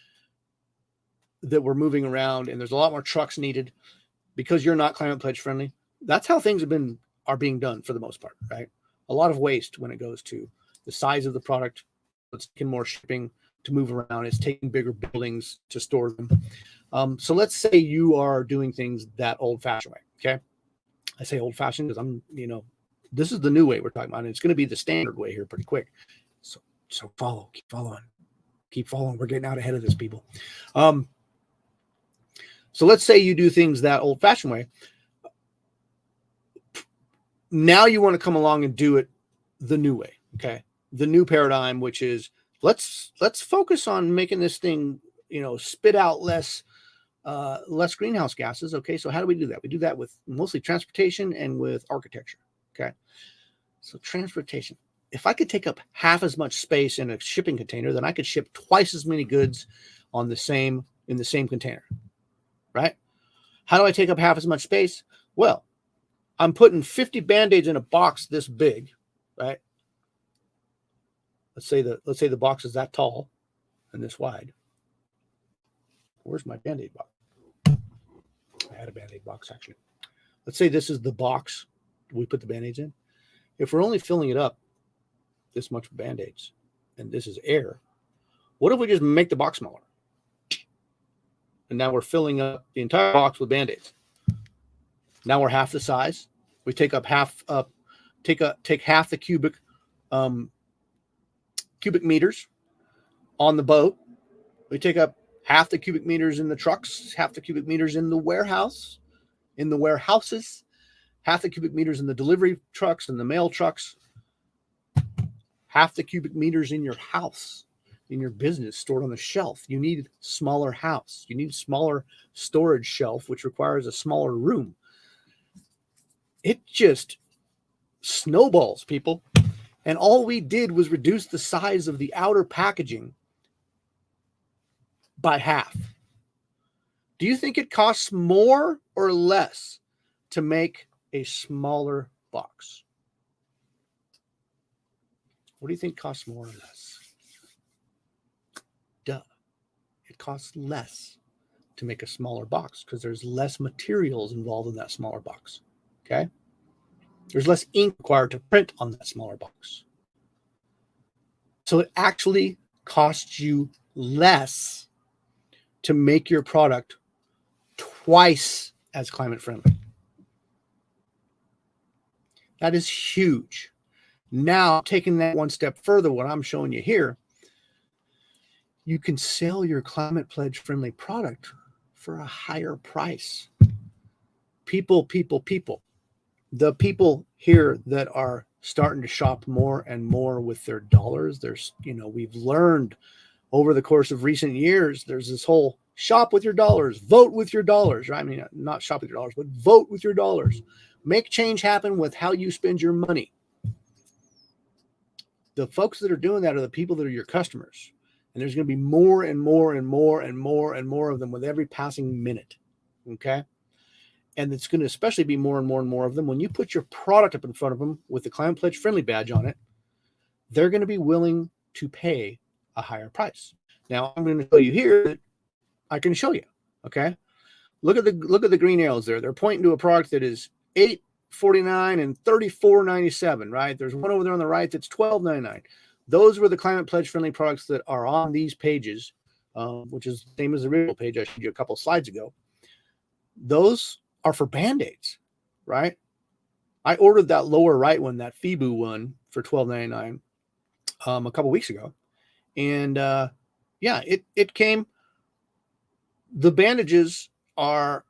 A: that we're moving around, and there's a lot more trucks needed because you're not climate pledge friendly. That's how things are being done for the most part, right? A lot of waste when it goes to the size of the product. It's taking more shipping to move around. It's taking bigger buildings to store them. So let's say you are doing things that old-fashioned way. Okay. I say old-fashioned because this is the new way we're talking about. And it's going to be the standard way here pretty quick. So keep following. We're getting out ahead of this, people. So let's say you do things that old-fashioned way. Now you want to come along and do it the new way. Okay. The new paradigm, which is let's focus on making this thing, spit out less less greenhouse gases. Okay, so how do we do that? We do that with mostly transportation and with architecture. Okay, so transportation. If I could take up half as much space in a shipping container, then I could ship twice as many goods in the same container, right? How do I take up half as much space? Well, I'm putting 50 Band-Aids in a box this big, right? Let's say the box is that tall and this wide. Where's my Band-Aid box? I had a Band-Aid box, actually. Let's say this is the box we put the Band-Aids in. If we're only filling it up this much with Band-Aids, and this is air, what if we just make the box smaller? And now we're filling up the entire box with Band-Aids. Now we're half the size. We take half the cubic meters on the boat. We take up half the cubic meters in the trucks, half the cubic meters in the warehouses, half the cubic meters in the delivery trucks and the mail trucks, half the cubic meters in your house, in your business, stored on the shelf. You need smaller house. You need smaller storage shelf, which requires a smaller room. It just snowballs, people. And all we did was reduce the size of the outer packaging by half. Do you think it costs more or less to make a smaller box? What do you think costs more or less? Duh. It costs less to make a smaller box because there's less materials involved in that smaller box. Okay? There's less ink required to print on that smaller box. So it actually costs you less to make your product twice as climate friendly. That is huge. Now, taking that one step further, what I'm showing you here, you can sell your climate pledge friendly product for a higher price. People. The people here that are starting to shop more and more with their dollars, we've learned over the course of recent years, there's this whole shop with your dollars, vote with your dollars, right? I mean, not shop with your dollars, but vote with your dollars. Make change happen with how you spend your money. The folks that are doing that are the people that are your customers. And there's going to be more and more and more and more and more of them with every passing minute. Okay. And it's going to especially be more and more and more of them when you put your product up in front of them with the Climate Pledge Friendly badge on it. They're going to be willing to pay a higher price. Now I'm going to show you here that I can show you. Okay. Look at the green arrows there. They're pointing to a product that is $8.49 and $34.97, right? There's one over there on the right that's $12.99. Those were the Climate Pledge Friendly products that are on these pages, which is the same as the original page I showed you a couple slides ago. Those are for Band-Aids, right? I ordered that lower right one, that FIBU one, for $12.99 a couple weeks ago. And it came. The bandages they're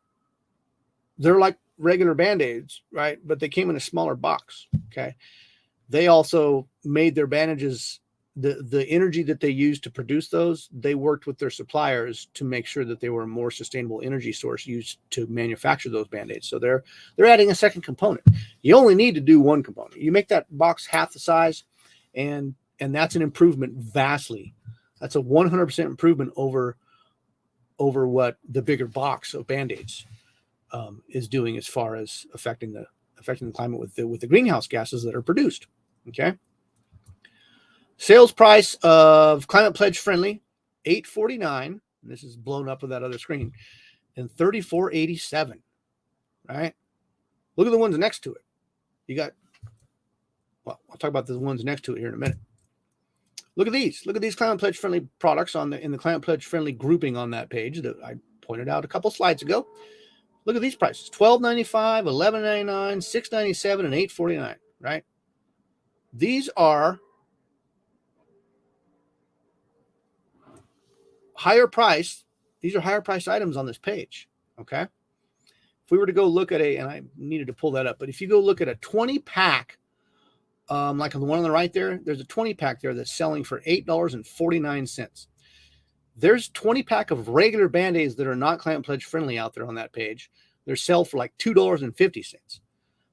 A: like regular Band-Aids, right? But they came in a smaller box. Okay. They also made their bandages, the energy that they used to produce those, they worked with their suppliers to make sure that they were a more sustainable energy source used to manufacture those Band-Aids. So they're adding a second component. You only need to do one component. You make that box half the size, and that's an improvement vastly. That's a 100% improvement over what the bigger box of Band-Aids is doing as far as affecting the climate with the greenhouse gases that are produced. Okay. Sales price of Climate Pledge Friendly, $8.49. This is blown up with that other screen, and $34.87. Right. Look at the ones next to it. I'll talk about the ones next to it here in a minute. Look at these. Look at these Climate Pledge Friendly products in the Climate Pledge Friendly grouping on that page that I pointed out a couple slides ago. Look at these prices: $12.95, $11.99, $6.97, and $8.49. Right? These are higher price. These are higher priced items on this page. Okay. If we were to go look at and I needed to pull that up, but if you go look at a 20-pack, like the one on the right there, there's a 20-pack there that's selling for $8.49. There's 20-pack of regular Band-Aids that are not Climate Pledge friendly out there on that page. They're sell for like $2.50.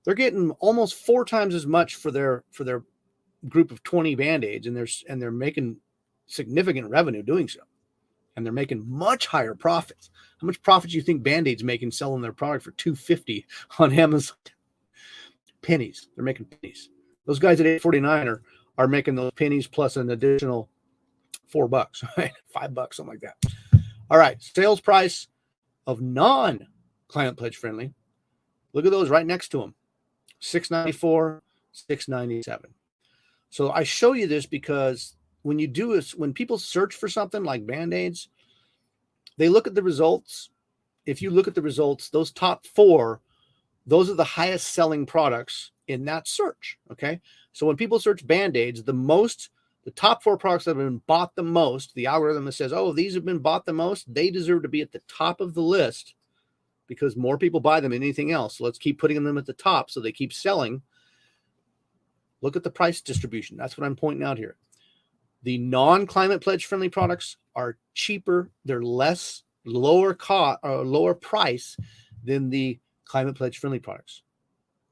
A: They're getting almost 4 times as much for their group of 20 Band-Aids, and they're making significant revenue doing so. And they're making much higher profits. How much profit do you think Band-Aids making selling their product for $2.50 on Amazon? Pennies. They're making pennies. Those guys at $8.49 are making those pennies plus an additional $4, right? $5, something like that. All right, sales price of non-Climate Pledge friendly. Look at those right next to them. $6.94, $6.97. So I show you this because when people search for something like Band-Aids, they look at the results. If you look at the results, those top 4, those are the highest selling products in that search. Okay. So when people search Band-Aids, the top 4 products that have been bought the most, the algorithm that says, oh, these have been bought the most, they deserve to be at the top of the list because more people buy them than anything else. So let's keep putting them at the top so they keep selling. Look at the price distribution. That's what I'm pointing out here. The non-Climate Pledge friendly products are cheaper. They're lower price than the Climate Pledge friendly products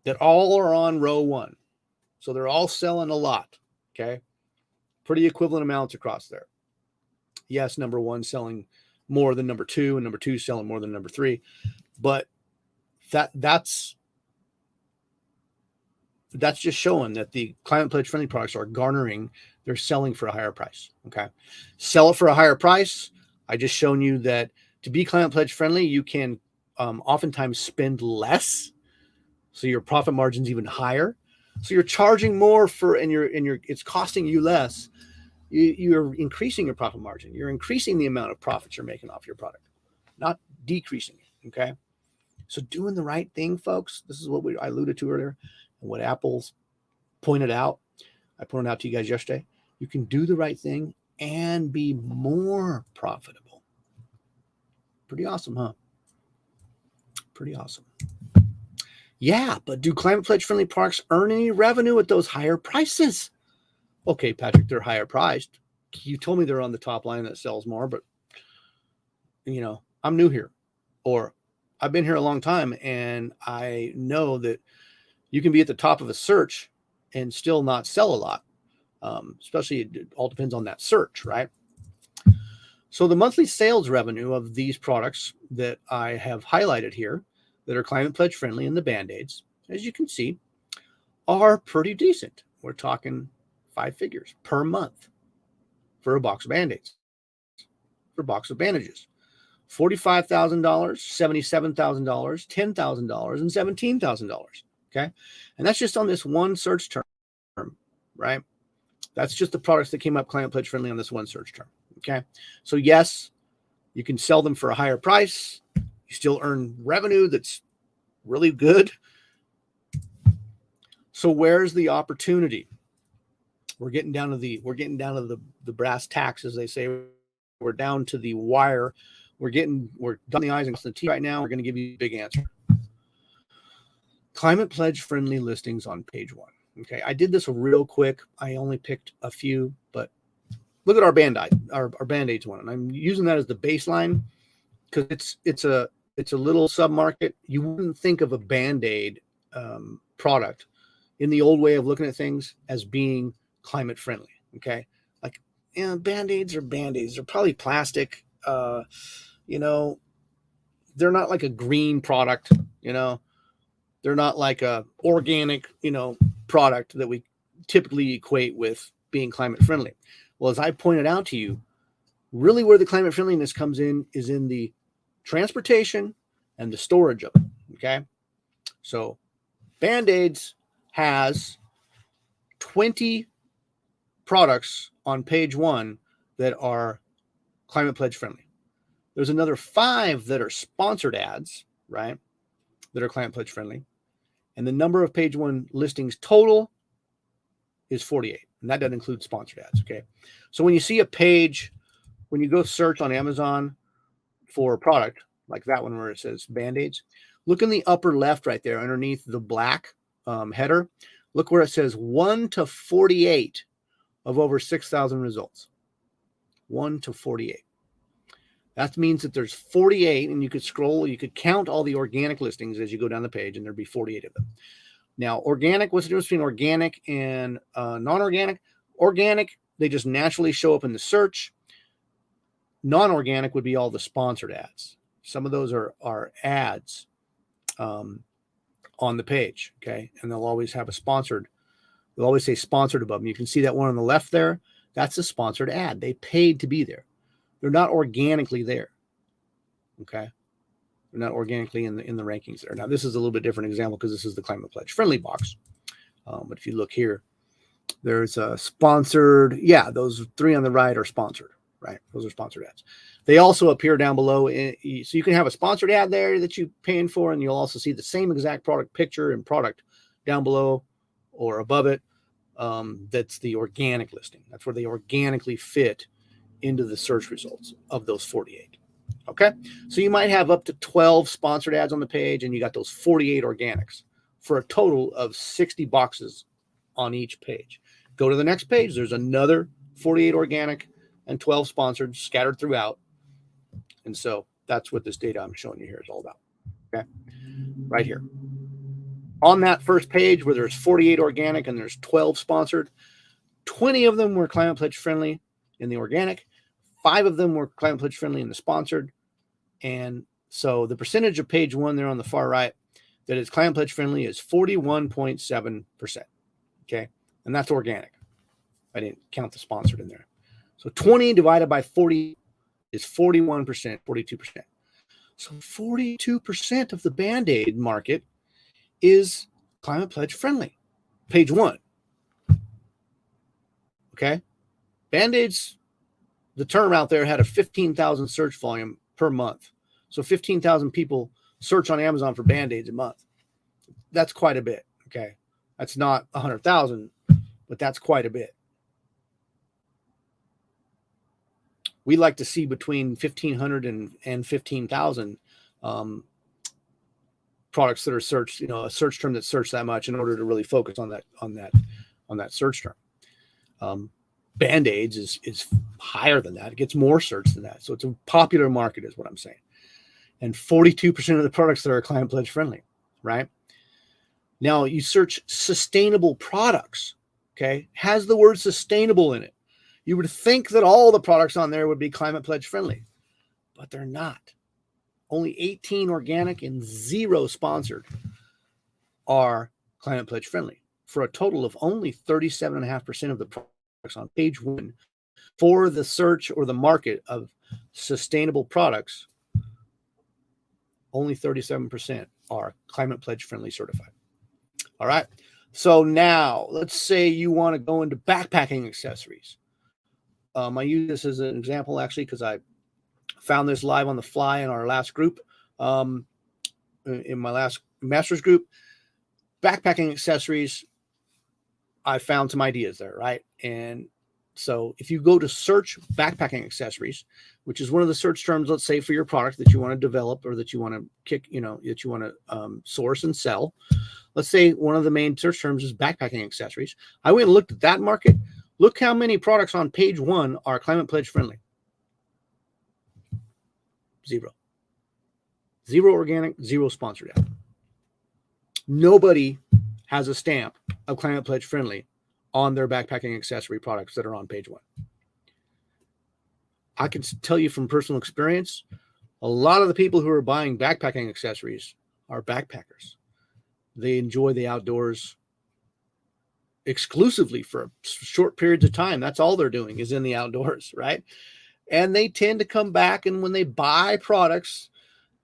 A: that all are on row 1. So they're all selling a lot. Okay. Pretty equivalent amounts across there. Yes, number 1 selling more than number 2, and number 2 selling more than number 3. But that's just showing that the Climate Pledge friendly products are they're selling for a higher price. Okay. Sell it for a higher price. I just shown you that to be Climate Pledge friendly, you can oftentimes spend less. So your profit margin's even higher. So you're charging more it's costing you less. You're increasing your profit margin. You're increasing the amount of profits you're making off your product, not decreasing it. Okay. So doing the right thing, folks, this is what I alluded to earlier and what Apple's pointed out. I pointed out to you guys yesterday. You can do the right thing and be more profitable. Pretty awesome, huh? Pretty awesome. Yeah, but do Climate Pledge friendly products earn any revenue at those higher prices? Okay, Patrick, they're higher priced. You told me they're on the top line that sells more, but I'm new here, or I've been here a long time, and I know that you can be at the top of a search and still not sell a lot. Especially it all depends on that search, right? So the monthly sales revenue of these products that I have highlighted here that are Climate Pledge friendly in the Band-Aids, as you can see, are pretty decent. We're talking 5 figures per month for a box of Band-Aids, for a box of bandages. $45,000, $77,000, $10,000, and $17,000. Okay. And that's just on this one search term, right? That's just the products that came up Climate Pledge friendly on this one search term. Okay. So yes, you can sell them for a higher price. You still earn revenue that's really good. So where's the opportunity? We're getting down to the brass tacks, as they say. We're down to the wire. We're dotting the I's and crossing the T right now. We're going to give you a big answer. Climate Pledge friendly listings on page 1. Okay, I did this real quick. I only picked a few, but look at our Band-Aids one, and I'm using that as the baseline because it's a little sub-market. You wouldn't think of a Band-Aid product in the old way of looking at things as being climate friendly. Okay, like Band-Aids are Band-Aids. They're probably plastic. They're not like a green product. They're not like a organic product that we typically equate with being climate friendly. Well, as I pointed out to you, really where the climate friendliness comes in is in the transportation and the storage of it. Okay. So Band-Aids has 20 products on page 1 that are climate pledge friendly. There's another 5 that are sponsored ads, right? That are climate pledge friendly. And the number of page 1 listings total is 48. And that doesn't include sponsored ads. Okay. So when you see a page, when you go search on Amazon for a product like that one where it says Band-Aids, look in the upper left right there underneath the black header. Look where it says 1 to 48 of over 6,000 results. 1 to 48. That means that there's 48, and you could scroll, you could count all the organic listings as you go down the page, and there'd be 48 of them. Now, organic, what's the difference between organic and non-organic? Organic, they just naturally show up in the search. Non-organic would be all the sponsored ads. Some of those are ads on the page, okay? And they'll always have a sponsored, they'll always say sponsored above them. You can see that one on the left there. That's a sponsored ad. They paid to be there. They're not organically there, okay? They're not organically in the rankings there. Now, this is a little bit different example because this is the Climate Pledge friendly box. But if you look here, there's a sponsored. Yeah, those 3 on the right are sponsored, right? Those are sponsored ads. They also appear down below. So you can have a sponsored ad there that you're paying for, and you'll also see the same exact product picture and product down below or above it. That's the organic listing. That's where they organically fit into the search results of those 48. Okay, so you might have up to 12 sponsored ads on the page, and you got those 48 organics for a total of 60 boxes on each page. Go to the next page. There's another 48 organic and 12 sponsored scattered throughout. And so that's what this data I'm showing you here is all about. Okay, right here. On that first page where there's 48 organic and there's 12 sponsored, 20 of them were Climate Pledge friendly in the organic. 5 of them were Climate Pledge friendly in the sponsored. And so the percentage of page 1 there on the far right that is Climate Pledge friendly is 41.7%. Okay. And that's organic. I didn't count the sponsored in there. So 20 divided by 40 is 41%, 42%. So 42% of the Band-Aid market is Climate Pledge friendly. Page 1. Okay. Band-Aids, the term out there had a 15,000 search volume per month. So 15,000 people search on Amazon for Band-Aids a month. That's quite a bit. Okay. That's not 100,000, but that's quite a bit. We like to see between 1,500 and 15,000 products that are searched, a search term that's searched that much in order to really focus on that search term. Band-Aids is higher than that. It gets more search than that. So it's a popular market is what I'm saying. And 42% of the products that are Climate Pledge friendly, right? Now you search sustainable products, okay? Has the word sustainable in it. You would think that all the products on there would be Climate Pledge friendly, but they're not. Only 18 organic and 0 sponsored are Climate Pledge friendly for a total of only 37.5% of the products on page 1 for the search or the market of sustainable products. Only 37% are Climate Pledge friendly certified. All right. So now let's say you want to go into backpacking accessories. I use this as an example actually because I found this live on the fly in our last group, in my last master's group. Backpacking accessories, I found some ideas there, right? And so if you go to search backpacking accessories, which is one of the search terms, let's say for your product that you want to develop or that you want to that you want to source and sell. Let's say one of the main search terms is backpacking accessories. I went and looked at that market. Look how many products on page 1 are Climate Pledge friendly. 0. 0 organic, 0 sponsored ad. Nobody has a stamp of Climate Pledge friendly on their backpacking accessory products that are on page 1. I can tell you from personal experience, a lot of the people who are buying backpacking accessories are backpackers. They enjoy the outdoors exclusively for short periods of time. That's all they're doing is in the outdoors, right? And they tend to come back, and when they buy products,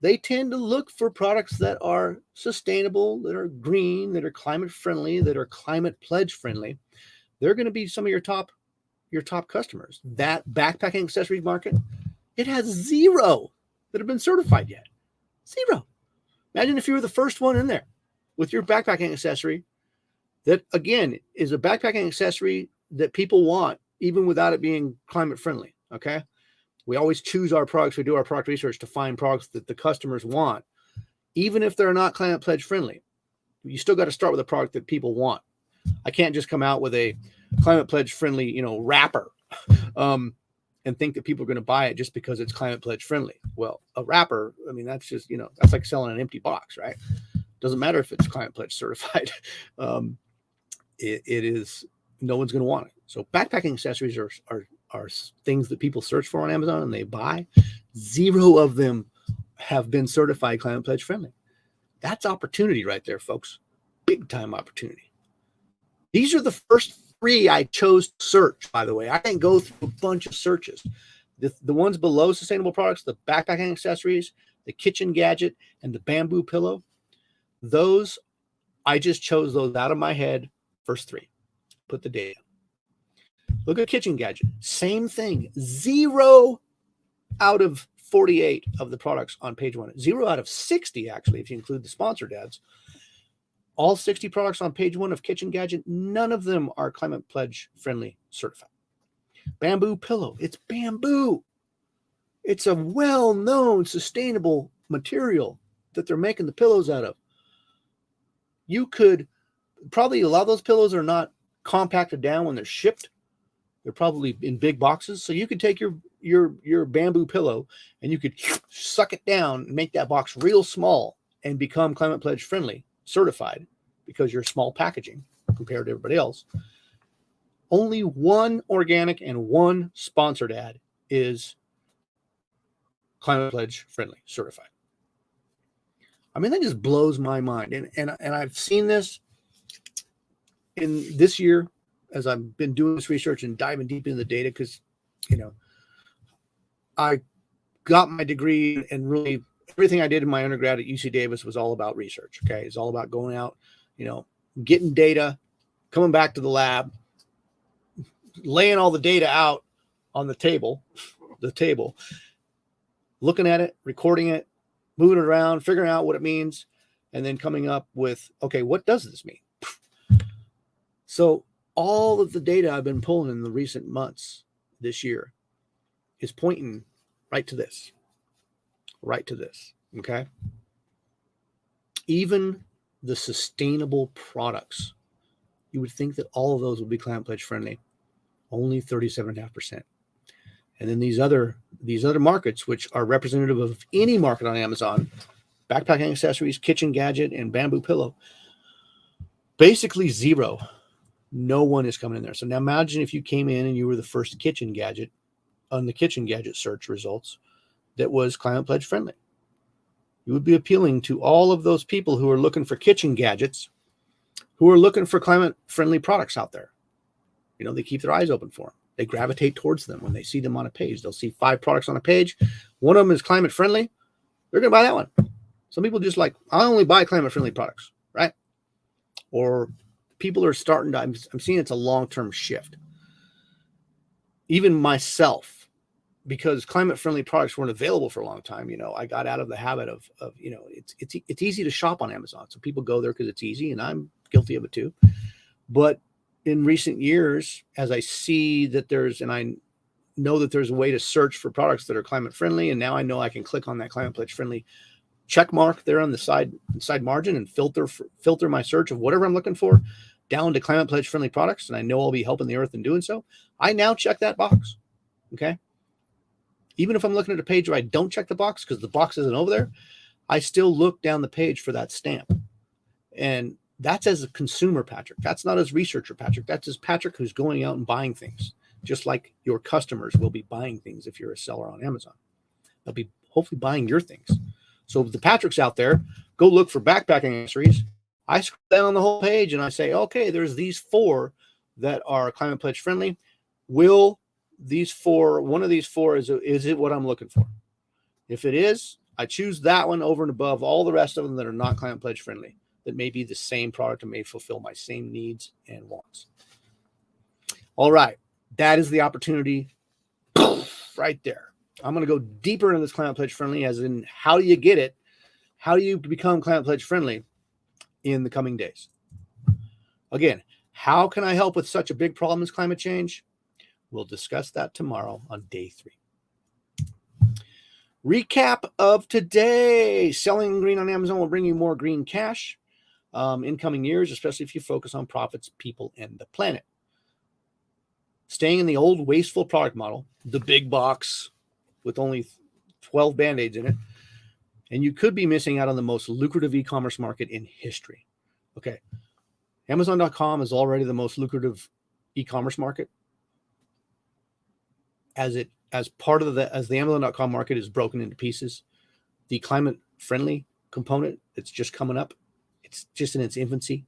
A: they tend to look for products that are sustainable, that are green, that are climate friendly, that are Climate Pledge friendly. They're going to be some of your top customers. That backpacking accessories market, it has 0 that have been certified yet. 0. Imagine if you were the first one in there with your backpacking accessory that, again, is a backpacking accessory that people want, even without it being climate friendly, okay? We always choose our products. We do our product research to find products that the customers want, even if they're not Climate Pledge friendly. You still got to start with a product that people want. I can't just come out with a Climate Pledge friendly, wrapper. and think that people are going to buy it just because it's climate pledge friendly. Well, a wrapper, I mean, that's just, that's like selling an empty box, right? Doesn't matter if it's climate pledge certified. It is, no one's going to want it. So backpacking accessories are things that people search for on Amazon and they buy. 0 of them have been certified climate pledge friendly. That's opportunity right there, folks. Big time opportunity. These are the first 3 I chose to search, by the way. I didn't go through a bunch of searches. The ones below sustainable products, the backpacking accessories, the kitchen gadget, and the bamboo pillow, those, I just chose those out of my head, first 3. Put the data. Look at kitchen gadget. Same thing. 0 out of 48 of the products on page 1. 0 out of 60, actually, if you include the sponsored ads. All 60 products on page 1 of Kitchen Gadget, none of them are climate pledge friendly certified. Bamboo pillow. It's bamboo. It's a well-known sustainable material that they're making the pillows out of. You could probably, a lot of those pillows are not compacted down when they're shipped. They're probably in big boxes. So you could take your bamboo pillow and you could suck it down and make that box real small and become climate pledge friendly certified because you're small packaging compared to everybody else. Only 1 organic and 1 sponsored ad is climate pledge friendly certified. I mean, that just blows my mind. And I've seen this in this year as I've been doing this research and diving deep into the data, because, I got my degree and really everything I did in my undergrad at UC Davis was all about research. Okay. It's all about going out, getting data, coming back to the lab, laying all the data out on the table, looking at it, recording it, moving it around, figuring out what it means, and then coming up with, okay, what does this mean? So all of the data I've been pulling in the recent months this year is pointing right to this. Okay. Even the sustainable products, you would think that all of those would be climate pledge friendly. Only 37.5%. And then these other markets, which are representative of any market on Amazon, backpacking accessories, kitchen gadget, and bamboo pillow, basically 0. No one is coming in there. So now imagine if you came in and you were the first kitchen gadget on the kitchen gadget search results that was climate pledge friendly. You would be appealing to all of those people who are looking for kitchen gadgets, who are looking for climate friendly products out there. They keep their eyes open for them. They gravitate towards them when they see them on a page. They'll see 5 products on a page. One of them is climate friendly. They're going to buy that one. Some people just I only buy climate friendly products, right? Or people are starting to, I'm seeing it's a long-term shift. Even myself, because climate friendly products weren't available for a long time, I got out of the habit of it's easy to shop on Amazon. So people go there because it's easy, and I'm guilty of it too. But in recent years, as I see that and I know that there's a way to search for products that are climate friendly, and now I know I can click on that climate pledge friendly check mark there on the side margin and filter my search of whatever I'm looking for down to climate pledge friendly products, and I know I'll be helping the earth in doing so. I now check that box. Okay. Even if I'm looking at a page where I don't check the box because the box isn't over there, I still look down the page for that stamp. And that's as a consumer, Patrick. That's not as researcher, Patrick. That's as Patrick who's going out and buying things, just like your customers will be buying things if you're a seller on Amazon. They'll be hopefully buying your things. So if the Patricks out there, go look for backpacking accessories. I scroll down on the whole page and I say, okay, there's these 4 that are climate pledge friendly. Will these 4, one of these 4, is it what I'm looking for? If it is, I choose that one over and above all the rest of them that are not climate pledge friendly, that may be the same product and may fulfill my same needs and wants. All right. That is the opportunity right there. I'm going to go deeper into this climate pledge friendly, as in how do you get it? How do you become climate pledge friendly in the coming days? Again, how can I help with such a big problem as climate change? We'll discuss that tomorrow on day 3. Recap of today. Selling green on Amazon will bring you more green cash in coming years, especially if you focus on profits, people, and the planet. staying in the old wasteful product model, the big box with only 12 Band-Aids in it, and you could be missing out on the most lucrative e-commerce market in history. Okay. Amazon.com is already the most lucrative e-commerce market. As the Amazon.com market is broken into pieces, the climate friendly component, it's just coming up. It's just in its infancy.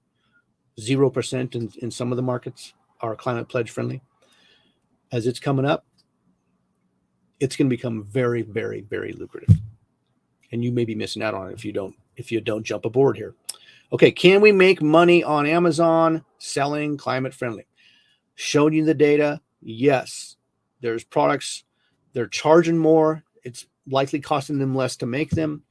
A: 0% in some of the markets are climate pledge friendly. As it's coming up, it's going to become very, very, very lucrative. And you may be missing out on it if you don't jump aboard here. Okay, can we make money on Amazon selling climate friendly? Showed you the data. Yes. There's products, they're charging more. It's likely costing them less to make them.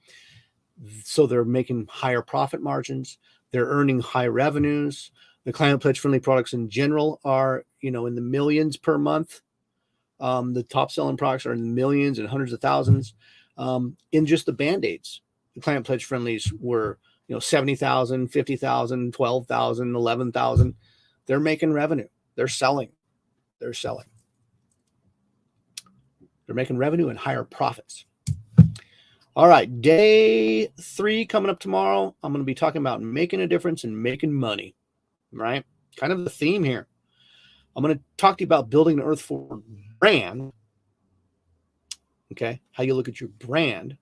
A: So they're making higher profit margins. They're earning high revenues. The climate pledge friendly products in general are, in the millions per month. The top selling products are in the millions and hundreds of thousands. In just the Band-Aids, the climate pledge friendlies were, 70,000, 50,000, 12,000, 11,000. They're making revenue. They're selling. They're making revenue and higher profits. All right, day 3 coming up tomorrow. I'm going to be talking about making a difference and making money, right? Kind of the theme here. I'm going to talk to you about building an Earth Forward brand, okay? How you look at your brand.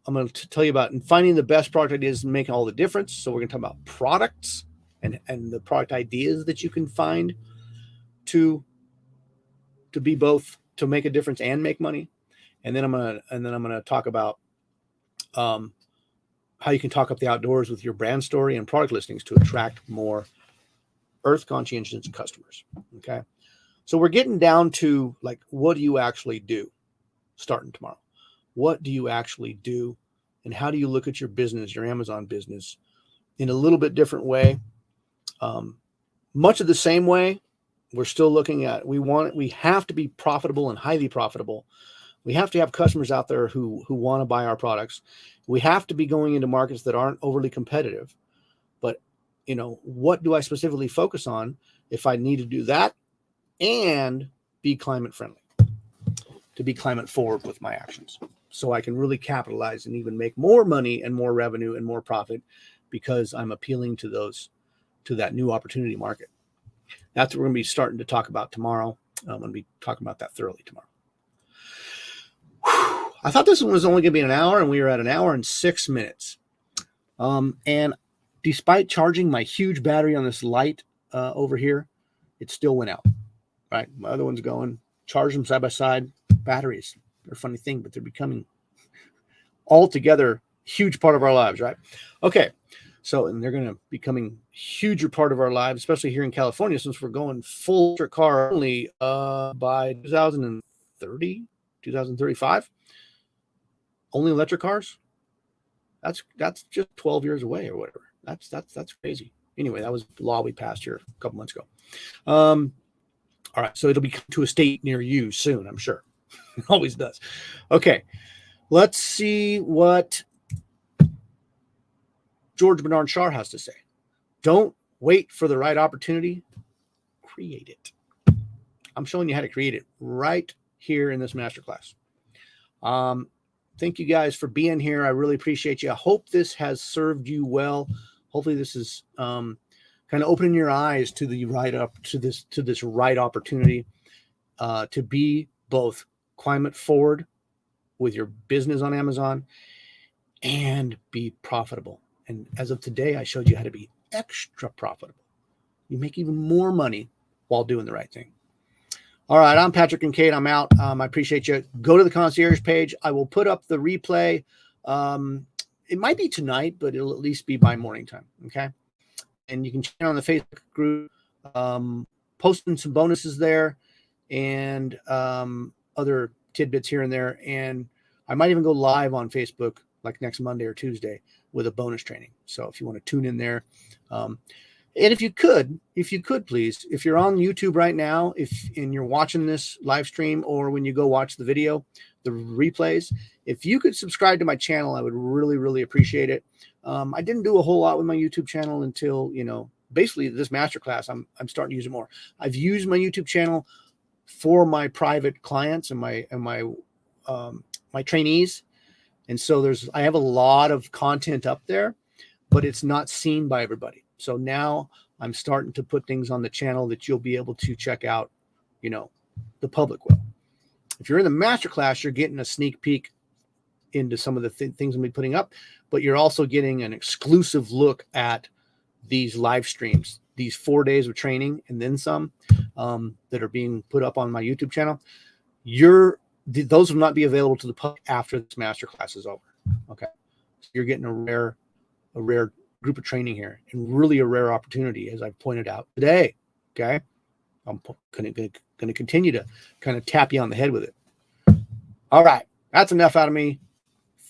A: I'm going to tell you about finding the best product ideas and making all the difference. So we're going to talk about products and the product ideas that you can find to be both, to make a difference and make money. And then I'm going to talk about how you can talk up the outdoors with your brand story and product listings to attract more earth conscientious customers. Okay. So we're getting down to what do you actually do starting tomorrow? What do you actually do? And how do you look at your business, your Amazon business, in a little bit different way? Much of the same way. We're still looking at, we have to be profitable and highly profitable. We have to have customers out there who want to buy our products. We have to be going into markets that aren't overly competitive. But, what do I specifically focus on if I need to do that and be climate friendly, to be climate forward with my actions, so I can really capitalize and even make more money and more revenue and more profit because I'm appealing to that new opportunity market. That's what we're going to be starting to talk about tomorrow. I'm going to be talking about that thoroughly tomorrow. I thought this one was only going to be an hour, and we are at an hour and 6 minutes. And despite charging my huge battery on this light over here, it still went out. Right, my other one's going. Charge them side by side. Batteries, they're a funny thing, but they're becoming altogether huge part of our lives, right? Okay. So, and they're going to becoming huger part of our lives, especially here in California, since we're going full electric car only by 2030, 2035. Only electric cars. That's just 12 years away or whatever. That's crazy. Anyway, that was the law we passed here a couple months ago. All right, so it'll be to a state near you soon, I'm sure. It always does. Okay, let's see what George Bernard Shaw has to say. Don't wait for the right opportunity. Create it. I'm showing you how to create it right here in this masterclass. Thank you guys for being here. I really appreciate you. I hope this has served you well. Hopefully this is kind of opening your eyes to the this right opportunity to be both climate forward with your business on Amazon and be profitable. And as of today, I showed you how to be extra profitable. You make even more money while doing the right thing. All right, I'm Patrick and Kate. I'm out. I appreciate you. Go to the concierge page. I will put up the replay. It might be tonight, but it'll at least be by morning time. Okay. And you can check on the Facebook group, posting some bonuses there and other tidbits here and there. And I might even go live on Facebook like next Monday or Tuesday with a bonus training. So if you want to tune in there, and if you could, please, if you're on YouTube right now, and you're watching this live stream, or when you go watch the video, the replays, if you could subscribe to my channel, I would really, really appreciate it. I didn't do a whole lot with my YouTube channel until, basically this masterclass, I'm starting to use it more. I've used my YouTube channel for my private clients and my trainees. And so I have a lot of content up there, but it's not seen by everybody. So now I'm starting to put things on the channel that you'll be able to check out, the public will. If you're in the masterclass, you're getting a sneak peek into some of the things I'm be putting up, but you're also getting an exclusive look at these live streams, these 4 days of training and then some that are being put up on my YouTube channel. Those will not be available to the public after this masterclass is over. Okay. So you're getting a rare group of training here, and really a rare opportunity, as I've pointed out today. Okay. I'm going to continue to kind of tap you on the head with it. All right. That's enough out of me.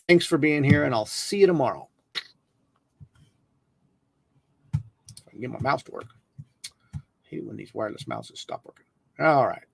A: Thanks for being here, and I'll see you tomorrow. I can get my mouse to work. I hate when these wireless mouses stop working. All right.